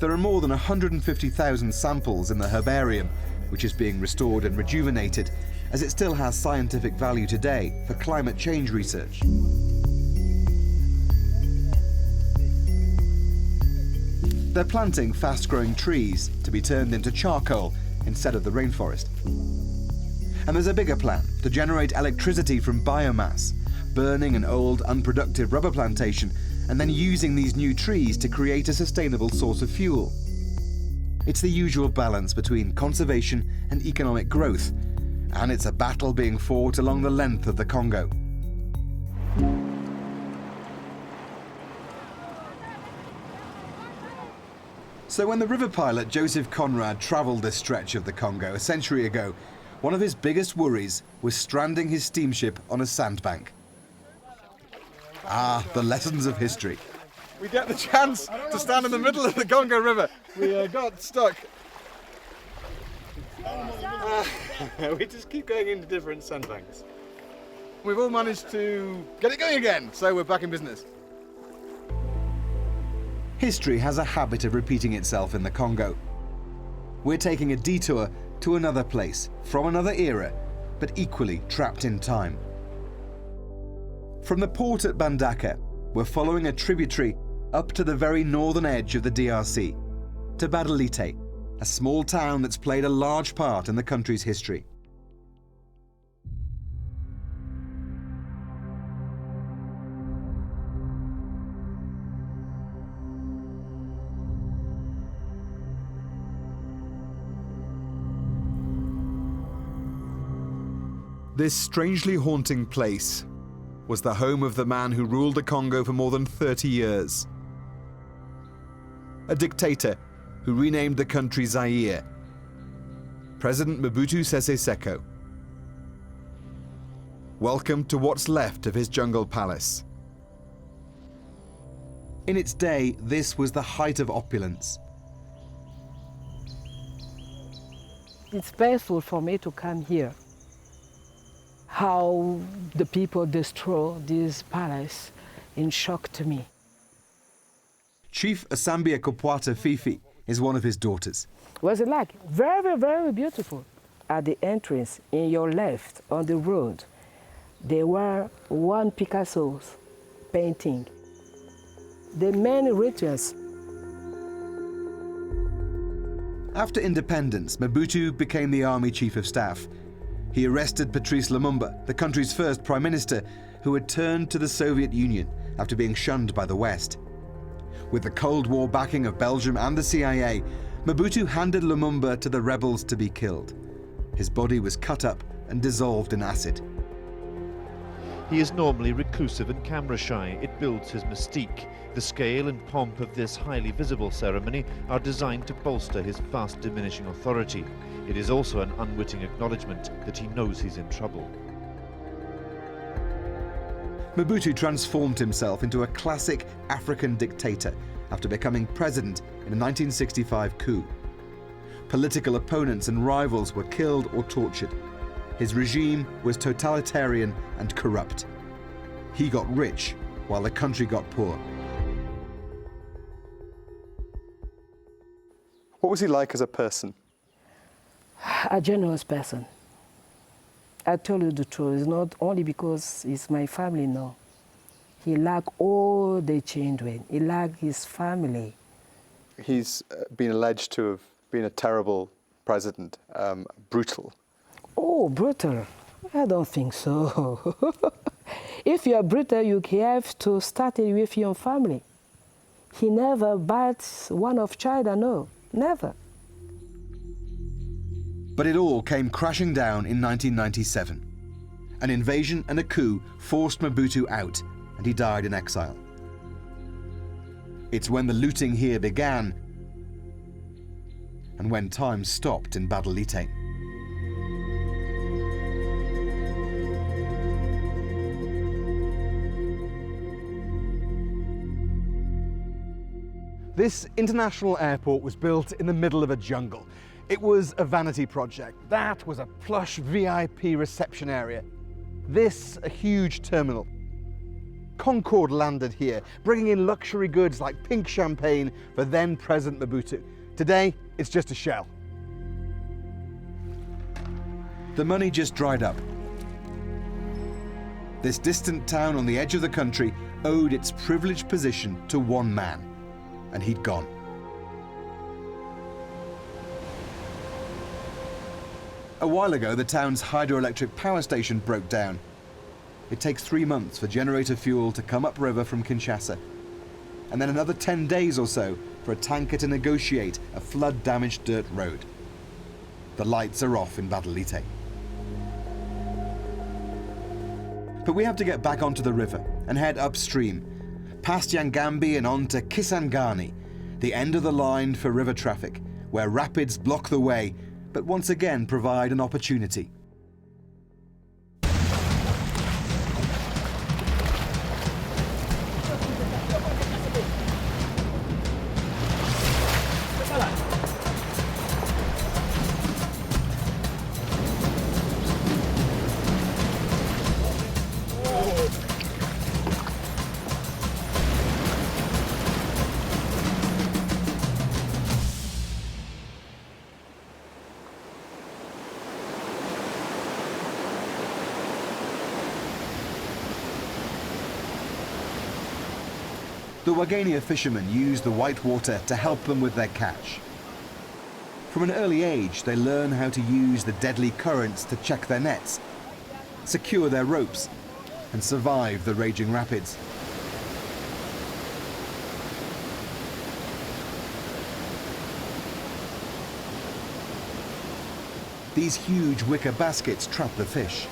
There are more than 150,000 samples in the herbarium, which is being restored and rejuvenated, as it still has scientific value today for climate change research. They're planting fast-growing trees to be turned into charcoal instead of the rainforest. And there's a bigger plan to generate electricity from biomass, burning an old, unproductive rubber plantation and then using these new trees to create a sustainable source of fuel. It's the usual balance between conservation and economic growth, and it's a battle being fought along the length of the Congo. So when the river pilot Joseph Conrad travelled this stretch of the Congo a century ago, one of his biggest worries was stranding his steamship on a sandbank. Ah, the lessons of history. We get the chance to stand in the middle of the Congo River. We got stuck. We just keep going into different sandbanks. We've all managed to get it going again, so we're back in business. History has a habit of repeating itself in the Congo. We're taking a detour to another place, from another era, but equally trapped in time. From the port at Bandaka, we're following a tributary up to the very northern edge of the DRC, to Badalite, a small town that's played a large part in the country's history. This strangely haunting place was the home of the man who ruled the Congo for more than 30 years. A dictator who renamed the country Zaire, President Mobutu Sese Seko. Welcome to what's left of his jungle palace. In its day, this was the height of opulence. It's painful for me to come here. How the people destroy this palace in shock to me. Chief Asambia Kopwata Fifi is one of his daughters. Was it like? Very, very beautiful. At the entrance, in your left, on the road, there were one Picasso's painting. The main rituals. After independence, Mobutu became the army chief of staff. He arrested Patrice Lumumba, the country's first prime minister, who had turned to the Soviet Union after being shunned by the West. With the Cold War backing of Belgium and the CIA, Mobutu handed Lumumba to the rebels to be killed. His body was cut up and dissolved in acid. He is normally reclusive and camera-shy. It builds his mystique. The scale and pomp of this highly visible ceremony are designed to bolster his fast diminishing authority. It is also an unwitting acknowledgement that he knows he's in trouble. Mobutu transformed himself into a classic African dictator after becoming president in a 1965 coup. Political opponents and rivals were killed or tortured. His regime was totalitarian and corrupt. He got rich while the country got poor. What was he like as a person? A generous person. I tell you the truth, it's not only because it's my family, no. He liked all the children. He liked his family. He's been alleged to have been a terrible president, brutal. Oh, brutal? I don't think so. If you're brutal, you have to start it with your family. He never bites one of China, no, never. But it all came crashing down in 1997. An invasion and a coup forced Mobutu out, and he died in exile. It's when the looting here began, and when time stopped in Badalite. This international airport was built in the middle of a jungle. It was a vanity project. That was a plush VIP reception area. This, a huge terminal. Concorde landed here, bringing in luxury goods like pink champagne for then-President Mobutu. Today, it's just a shell. The money just dried up. This distant town on the edge of the country owed its privileged position to one man, and he'd gone. A while ago, the town's hydroelectric power station broke down. It takes 3 months for generator fuel to come upriver from Kinshasa, and then another 10 days or so for a tanker to negotiate a flood-damaged dirt road. The lights are off in Badalite. But we have to get back onto the river and head upstream, past Yangambi and on to Kisangani, the end of the line for river traffic, where rapids block the way, but once again provide an opportunity. The Wagania fishermen use the white water to help them with their catch. From an early age, they learn how to use the deadly currents to check their nets, secure their ropes, and survive the raging rapids. These huge wicker baskets trap the fish.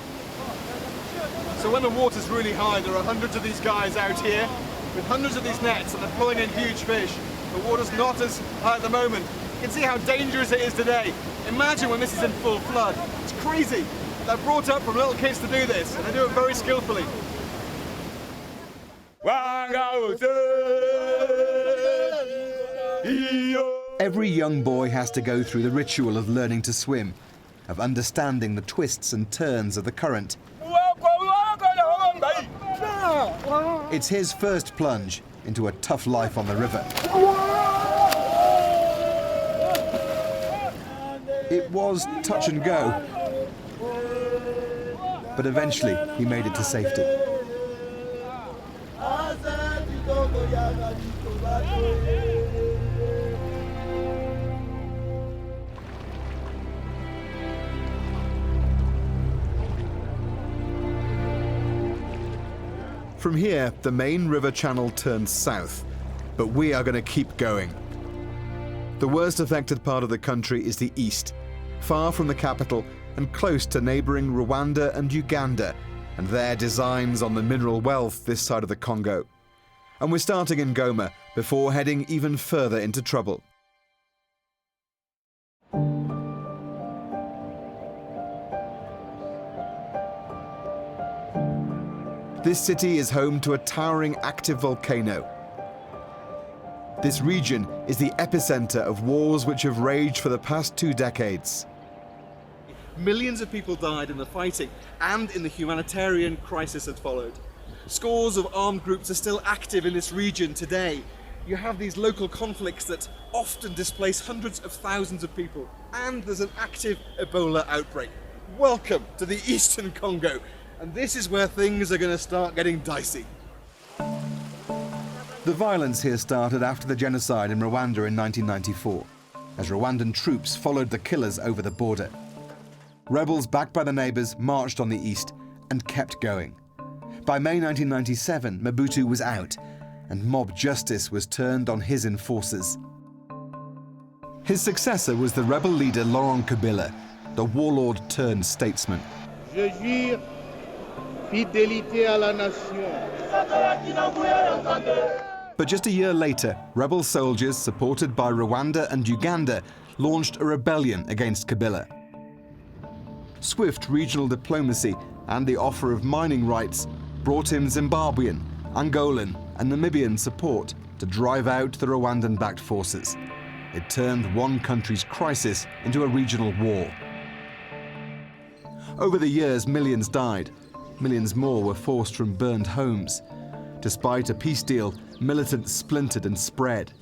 So when the water's really high, there are hundreds of these guys out here with hundreds of these nets, and they're pulling in huge fish. The water's not as high at the moment. You can see how dangerous it is today. Imagine when this is in full flood. It's crazy. They're brought up from little kids to do this, and they do it very skillfully. Every young boy has to go through the ritual of learning to swim, of understanding the twists and turns of the current. It's his first plunge into a tough life on the river. It was touch and go, but eventually he made it to safety. From here, the main river channel turns south, but we are going to keep going. The worst affected part of the country is the east, far from the capital and close to neighbouring Rwanda and Uganda, and their designs on the mineral wealth this side of the Congo. And we're starting in Goma before heading even further into trouble. This city is home to a towering active volcano. This region is the epicenter of wars which have raged for the past 2 decades. Millions of people died in the fighting and in the humanitarian crisis that followed. Scores of armed groups are still active in this region today. You have these local conflicts that often displace hundreds of thousands of people, and there's an active Ebola outbreak. Welcome to the Eastern Congo, and this is where things are going to start getting dicey. The violence here started after the genocide in Rwanda in 1994, as Rwandan troops followed the killers over the border. Rebels backed by the neighbours marched on the east and kept going. By May 1997, Mobutu was out, and mob justice was turned on his enforcers. His successor was the rebel leader Laurent Kabila, the warlord turned statesman. Je jure fidélité à la nation. But just a year later, rebel soldiers supported by Rwanda and Uganda launched a rebellion against Kabila. Swift regional diplomacy and the offer of mining rights brought him Zimbabwean, Angolan and Namibian support to drive out the Rwandan-backed forces. It turned one country's crisis into a regional war. Over the years, millions died. Millions more were forced from burned homes. Despite a peace deal, militants splintered and spread.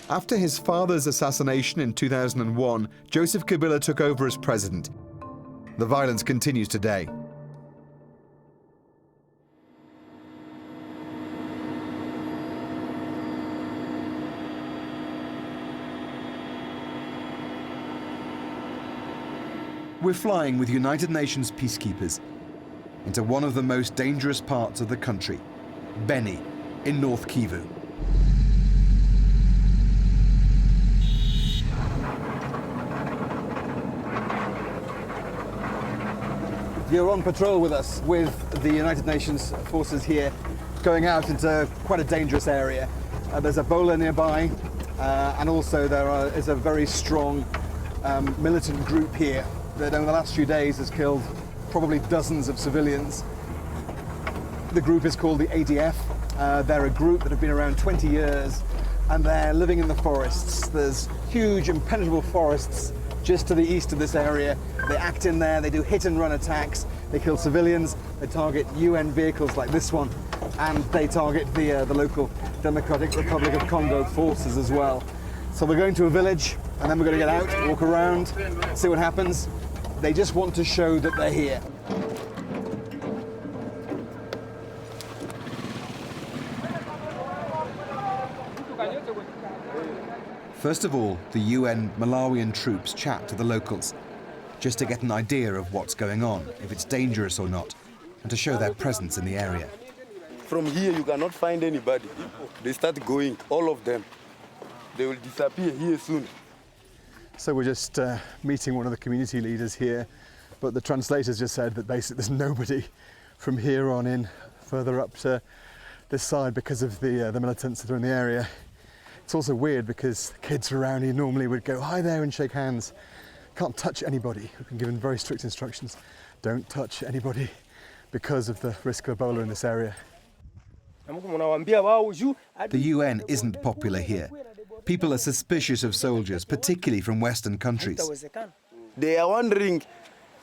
After his father's assassination in 2001, Joseph Kabila took over as president. The violence continues today. We're flying with United Nations peacekeepers into one of the most dangerous parts of the country, Beni, in North Kivu. You're on patrol with us with the United Nations forces here, going out into quite a dangerous area. There's Ebola nearby, and also there is a very strong militant group here that over the last few days has killed probably dozens of civilians. The group is called the ADF. They're a group that have been around 20 years, and they're living in the forests. There's huge impenetrable forests just to the east of this area. They act in there, they do hit and run attacks, they kill civilians, they target UN vehicles like this one, and they target the local Democratic Republic of Congo forces as well. So we're going to a village, and then we're going to get out, walk around, see what happens. They just want to show that they're here. First of all, the UN Malawian troops chat to the locals, just to get an idea of what's going on, if it's dangerous or not, and to show their presence in the area. From here, you cannot find anybody. They start going, all of them. They will disappear here soon. So we're just meeting one of the community leaders here, but the translators just said that basically there's nobody from here on in further up to this side because of the militants that are in the area. It's also weird because the kids around here normally would go hi there and shake hands. Can't touch anybody. We've been given very strict instructions. Don't touch anybody because of the risk of Ebola in this area. The UN isn't popular here. People are suspicious of soldiers, particularly from Western countries. They are wondering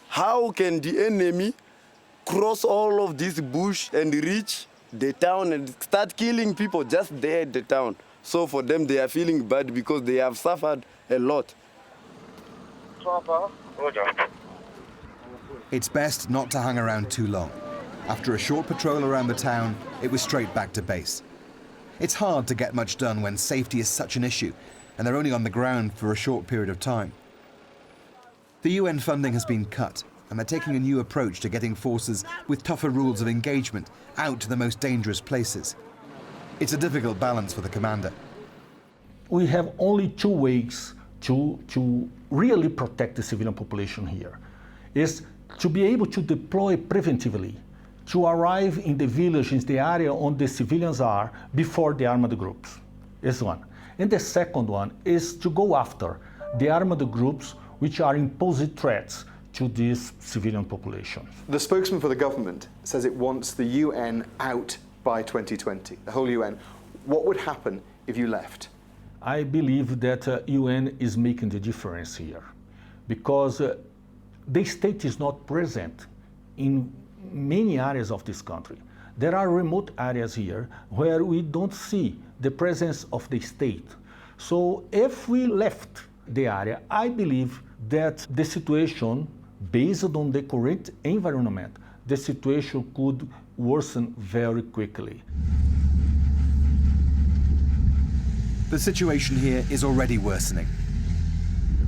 how can the enemy cross all of this bush and reach the town and start killing people just there at the town. So for them, they are feeling bad because they have suffered a lot. It's best not to hang around too long. After a short patrol around the town, it was straight back to base. It's hard to get much done when safety is such an issue, and they're only on the ground for a short period of time. The UN funding has been cut, and they're taking a new approach to getting forces with tougher rules of engagement out to the most dangerous places. It's a difficult balance for the commander. We have only two ways to really protect the civilian population here. Is to be able to deploy preventively, to arrive in the villages, the area on the civilians are, before the armed groups, is one. And the second one is to go after the armed groups which are imposing threats to this civilian population. The spokesman for the government says it wants the UN out by 2020, the whole UN. What would happen if you left? I believe that UN is making the difference here, because the state is not present in many areas of this country. There are remote areas here where we don't see the presence of the state. So if we left the area, I believe that the situation, based on the current environment, the situation could worsen very quickly. The situation here is already worsening,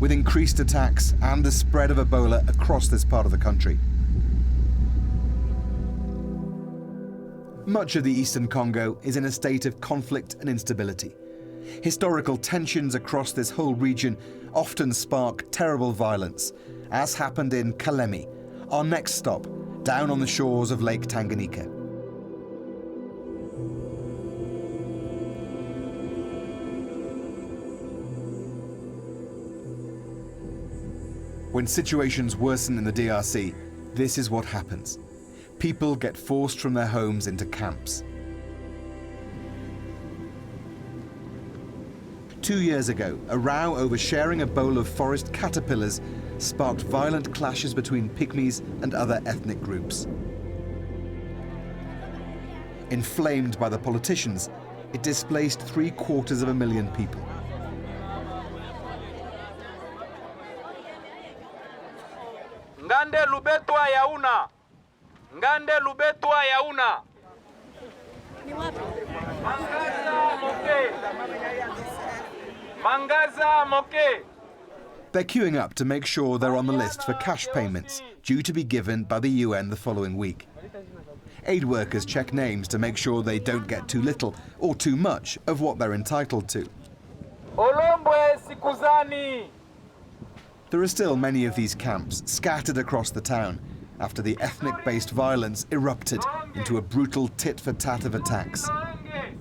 with increased attacks and the spread of Ebola across this part of the country. Much of the eastern Congo is in a state of conflict and instability. Historical tensions across this whole region often spark terrible violence, as happened in Kalemi, our next stop, down on the shores of Lake Tanganyika. When situations worsen in the DRC, this is what happens. People get forced from their homes into camps. 2 years ago, a row over sharing a bowl of forest caterpillars sparked violent clashes between pygmies and other ethnic groups. Inflamed by the politicians, it displaced 750,000 people. Ngande lubetwa yauna. Ngande lubetwa yauna. Mangaza moke. Mangaza moke. They're queuing up to make sure they're on the list for cash payments due to be given by the UN the following week. Aid workers check names to make sure they don't get too little or too much of what they're entitled to. Olombwe sikuzani. There are still many of these camps scattered across the town after the ethnic-based violence erupted into a brutal tit-for-tat of attacks.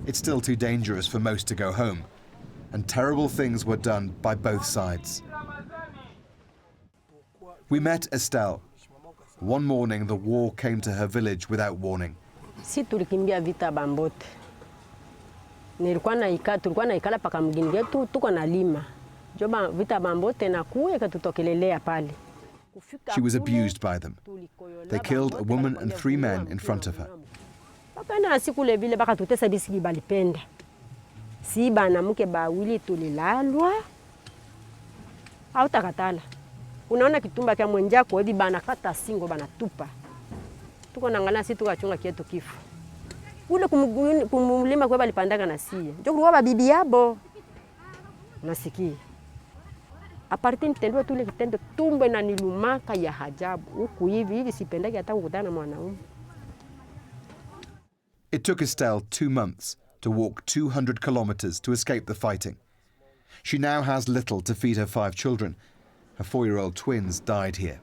It's still too dangerous for most to go home, and terrible things were done by both sides. We met Estelle. One morning, the war came to her village without warning. Si tulikimbia vita Bambote. Tulikuwa naikala paka mgini yetu tuko na lima. Joba vita Bambote na kuwe katutokelelea pale. She was abused by them. They killed a woman and 3 men in front of her. Bakana sikule vile baka tutesa bisiki balipenda. Si bana mke bawili tulilalwa. Au takatala. Unaona kitumba kya mwenjako hivi bana kata singo bana tupa. Tuko nangana si tukachunga kietu kifu. Ule kumulima kwa balipandaka na siye. Njo kuwa bibi yabo. Unasikia. Aparti nitendwa tule kitendo tumbe na nilumaka ya hajabu. Huku hivi sipendaki hata kukutana na mwanaume. It took Estelle 2 months to walk 200 kilometers to escape the fighting. She now has little to feed her 5 children. Her 4-year-old twins died here.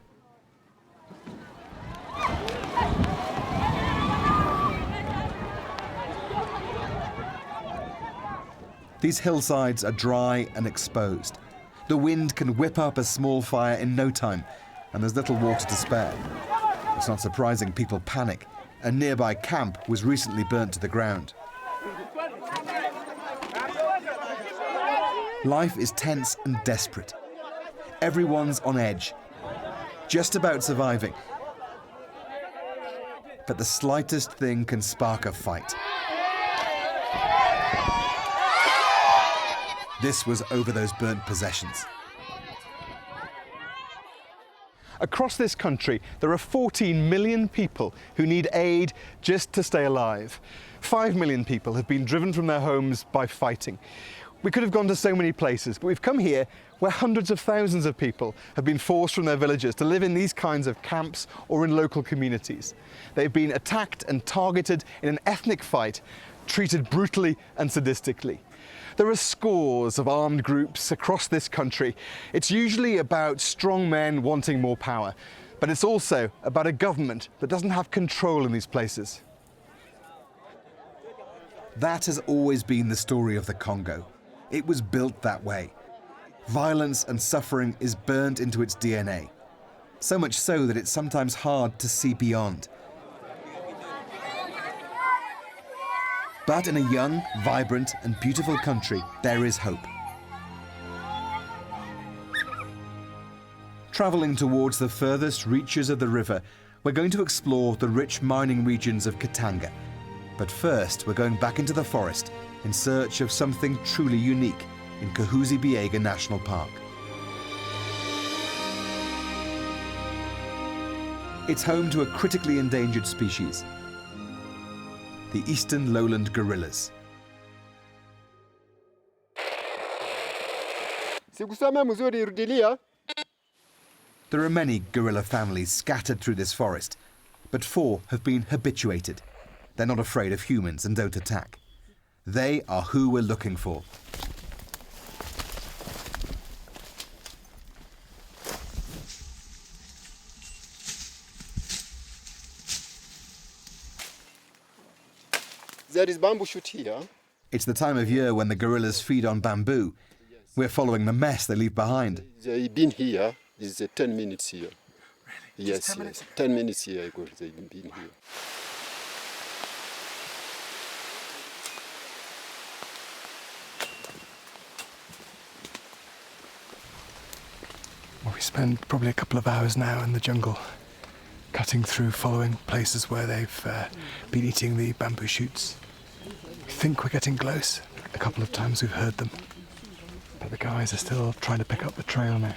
These hillsides are dry and exposed. The wind can whip up a small fire in no time, and there's little water to spare. It's not surprising people panic. A nearby camp was recently burnt to the ground. Life is tense and desperate. Everyone's on edge, just about surviving. But the slightest thing can spark a fight. This was over those burnt possessions. Across this country, there are 14 million people who need aid just to stay alive. 5 million people have been driven from their homes by fighting. We could have gone to so many places, but we've come here where hundreds of thousands of people have been forced from their villages to live in these kinds of camps or in local communities. They've been attacked and targeted in an ethnic fight, treated brutally and sadistically. There are scores of armed groups across this country. It's usually about strong men wanting more power, but it's also about a government that doesn't have control in these places. That has always been the story of the Congo. It was built that way. Violence and suffering is burnt into its DNA. So much so that it's sometimes hard to see beyond. But in a young, vibrant and beautiful country, there is hope. Travelling towards the furthest reaches of the river, we're going to explore the rich mining regions of Katanga. But first, we're going back into the forest in search of something truly unique in Kahuzi-Biega National Park. It's home to a critically endangered species, the eastern lowland gorillas. There are many gorilla families scattered through this forest, but 4 have been habituated. They're not afraid of humans and don't attack. They are who we're looking for. There is bamboo shoot here. It's the time of year when the gorillas feed on bamboo. We're following the mess they leave behind. They've been here. This is 10 minutes here. Really? Yes, 10 minutes here ago they've been here. Well, we spend probably a couple of hours now in the jungle, cutting through, following places where they've been eating the bamboo shoots. We think we're getting close. A couple of times we've heard them, but the guys are still trying to pick up the trail now.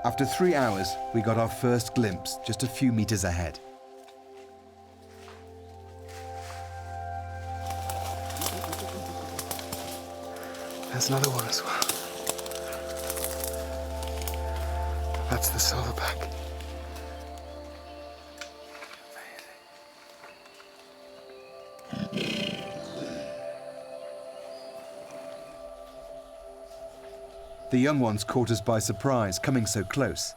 After 3 hours, we got our first glimpse just a few meters ahead. There's another one as well. That's the silverback. The young ones caught us by surprise, coming so close.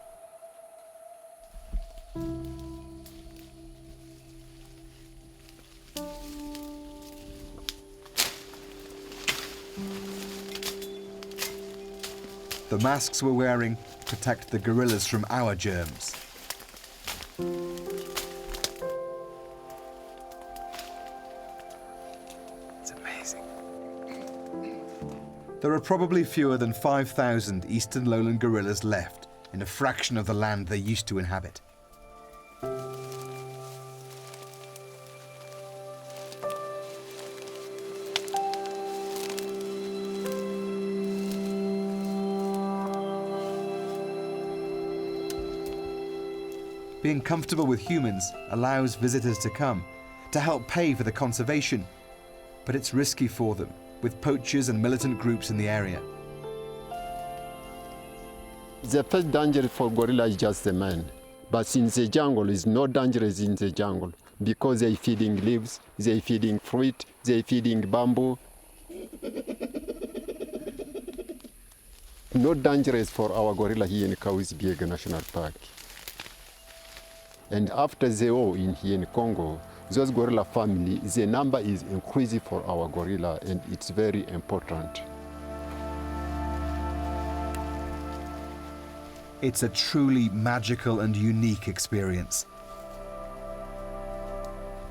The masks we're wearing protect the gorillas from our germs. It's amazing. There are probably fewer than 5,000 eastern lowland gorillas left in a fraction of the land they used to inhabit. Being comfortable with humans allows visitors to come, to help pay for the conservation, but it's risky for them, with poachers and militant groups in the area. The first danger for gorilla is just the man. But in the jungle, is no dangerous in the jungle because they're feeding leaves, they're feeding fruit, they're feeding bamboo. No dangerous for our gorilla here in Kahuzi-Biega National Park. And after the war here in Congo, those gorilla family, the number is increasing for our gorilla, and it's very important. It's a truly magical and unique experience.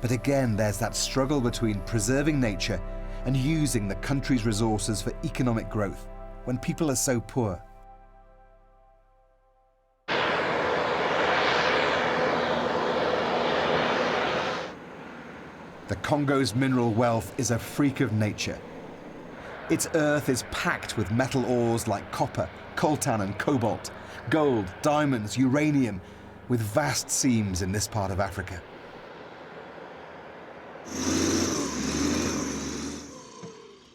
But again, there's that struggle between preserving nature and using the country's resources for economic growth when people are so poor. The Congo's mineral wealth is a freak of nature. Its earth is packed with metal ores like copper, coltan and cobalt, gold, diamonds, uranium, with vast seams in this part of Africa.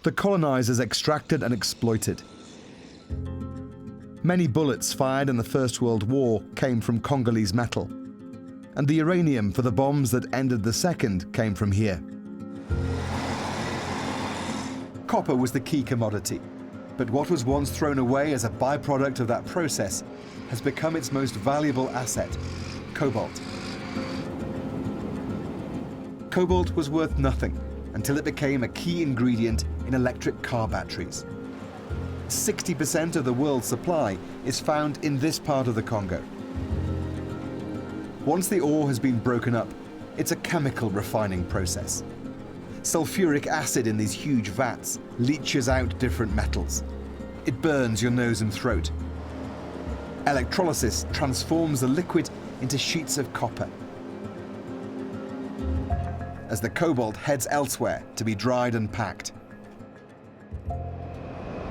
The colonizers extracted and exploited. Many bullets fired in the First World War came from Congolese metal, and the uranium for the bombs that ended the Second came from here. Copper was the key commodity, but what was once thrown away as a byproduct of that process has become its most valuable asset, cobalt. Cobalt was worth nothing until it became a key ingredient in electric car batteries. 60% of the world's supply is found in this part of the Congo. Once the ore has been broken up, it's a chemical refining process. Sulfuric acid in these huge vats leaches out different metals. It burns your nose and throat. Electrolysis transforms the liquid into sheets of copper, as the cobalt heads elsewhere to be dried and packed.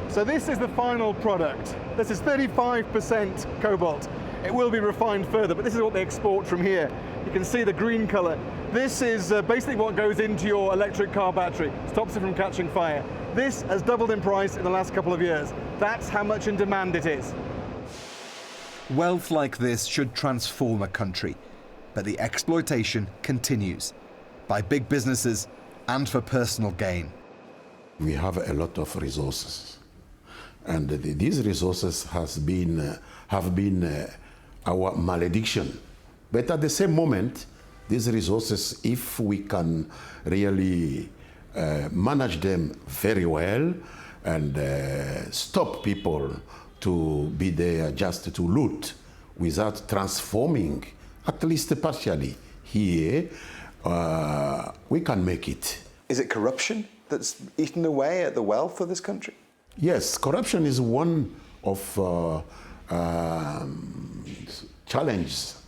So this is the final product. This is 35% cobalt. It will be refined further, but this is what they export from here. You can see the green color. This is basically what goes into your electric car battery, stops it from catching fire. This has doubled in price in the last couple of years. That's how much in demand it is. Wealth like this should transform a country, but the exploitation continues by big businesses and for personal gain. We have a lot of resources, and these resources have been our malediction. But at the same moment, these resources, if we can really manage them very well and stop people to be there just to loot without transforming, at least partially here, we can make it. Is it corruption that's eaten away at the wealth of this country? Yes, corruption is one of challenges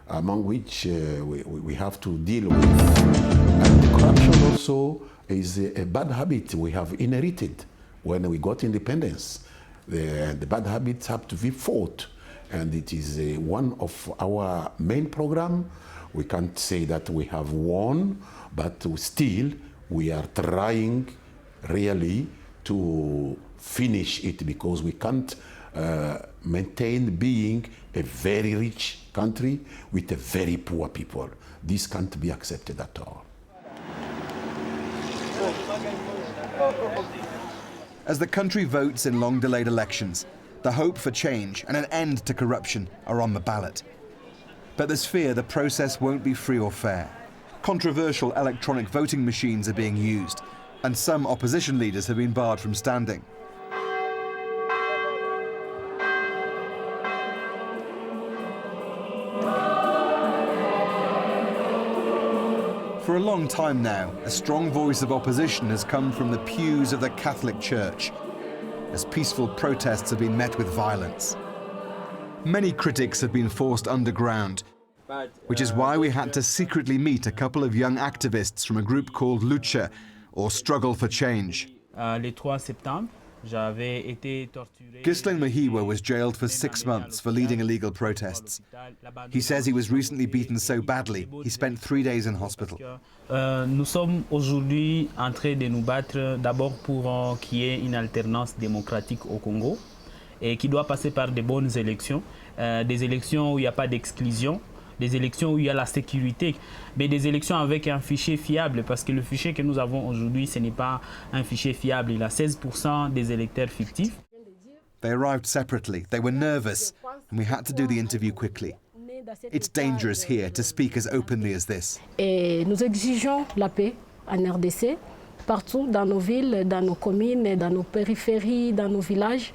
among which we have to deal with. And the corruption also is a bad habit we have inherited when we got independence. The bad habits have to be fought, and it is one of our main program. We can't say that we have won, but still we are trying really to finish it, because we can't maintain being a very rich country with a very poor people. This can't be accepted at all. As the country votes in long-delayed elections, the hope for change and an end to corruption are on the ballot. But there's fear the process won't be free or fair. Controversial electronic voting machines are being used, and some opposition leaders have been barred from standing. For a long time now, a strong voice of opposition has come from the pews of the Catholic Church, as peaceful protests have been met with violence. Many critics have been forced underground, which is why we had to secretly meet a couple of young activists from a group called Lucha, or Struggle for Change. Le 3 septembre, j'avais été torturé. Ghislain Mahiwa was jailed for 6 months for leading illegal protests. He says he was recently beaten so badly, he spent 3 days in hospital. Nous sommes aujourd'hui en train de nous battre d'abord pour qu'il y ait une alternance démocratique au Congo et qui doit passer par de bonnes élections, des élections où il n'y a pas d'exclusion, des élections où il y a la sécurité, mais des élections avec un fichier fiable, parce que le fichier que nous avons aujourd'hui, ce n'est pas un fichier fiable. Il y a 16% des électeurs fictifs. They arrived separately, they were nervous, and we had to do the interview quickly. It's dangerous here to speak as openly as this. Et nous exigeons la paix en RDC, partout dans nos villes, dans nos communes, dans nos périphéries, dans nos villages,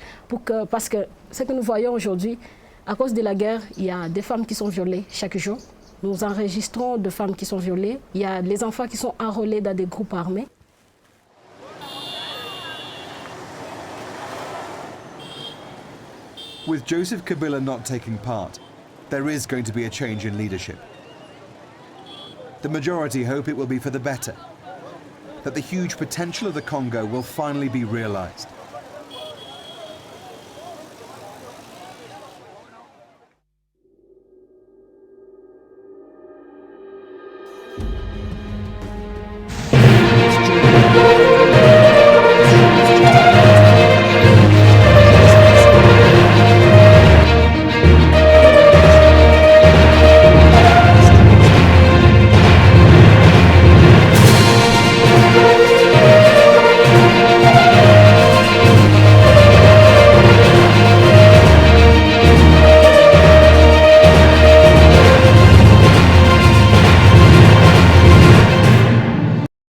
parce que ce que nous voyons aujourd'hui, à cause de la guerre, il y a des femmes qui sont violées chaque jour. Nous enregistrons de femmes qui sont violées. Il y a les enfants qui sont enrôlés dans des groupes armés. With Joseph Kabila not taking part, there is going to be a change in leadership. The majority hope it will be for the better, that the huge potential of the Congo will finally be realized.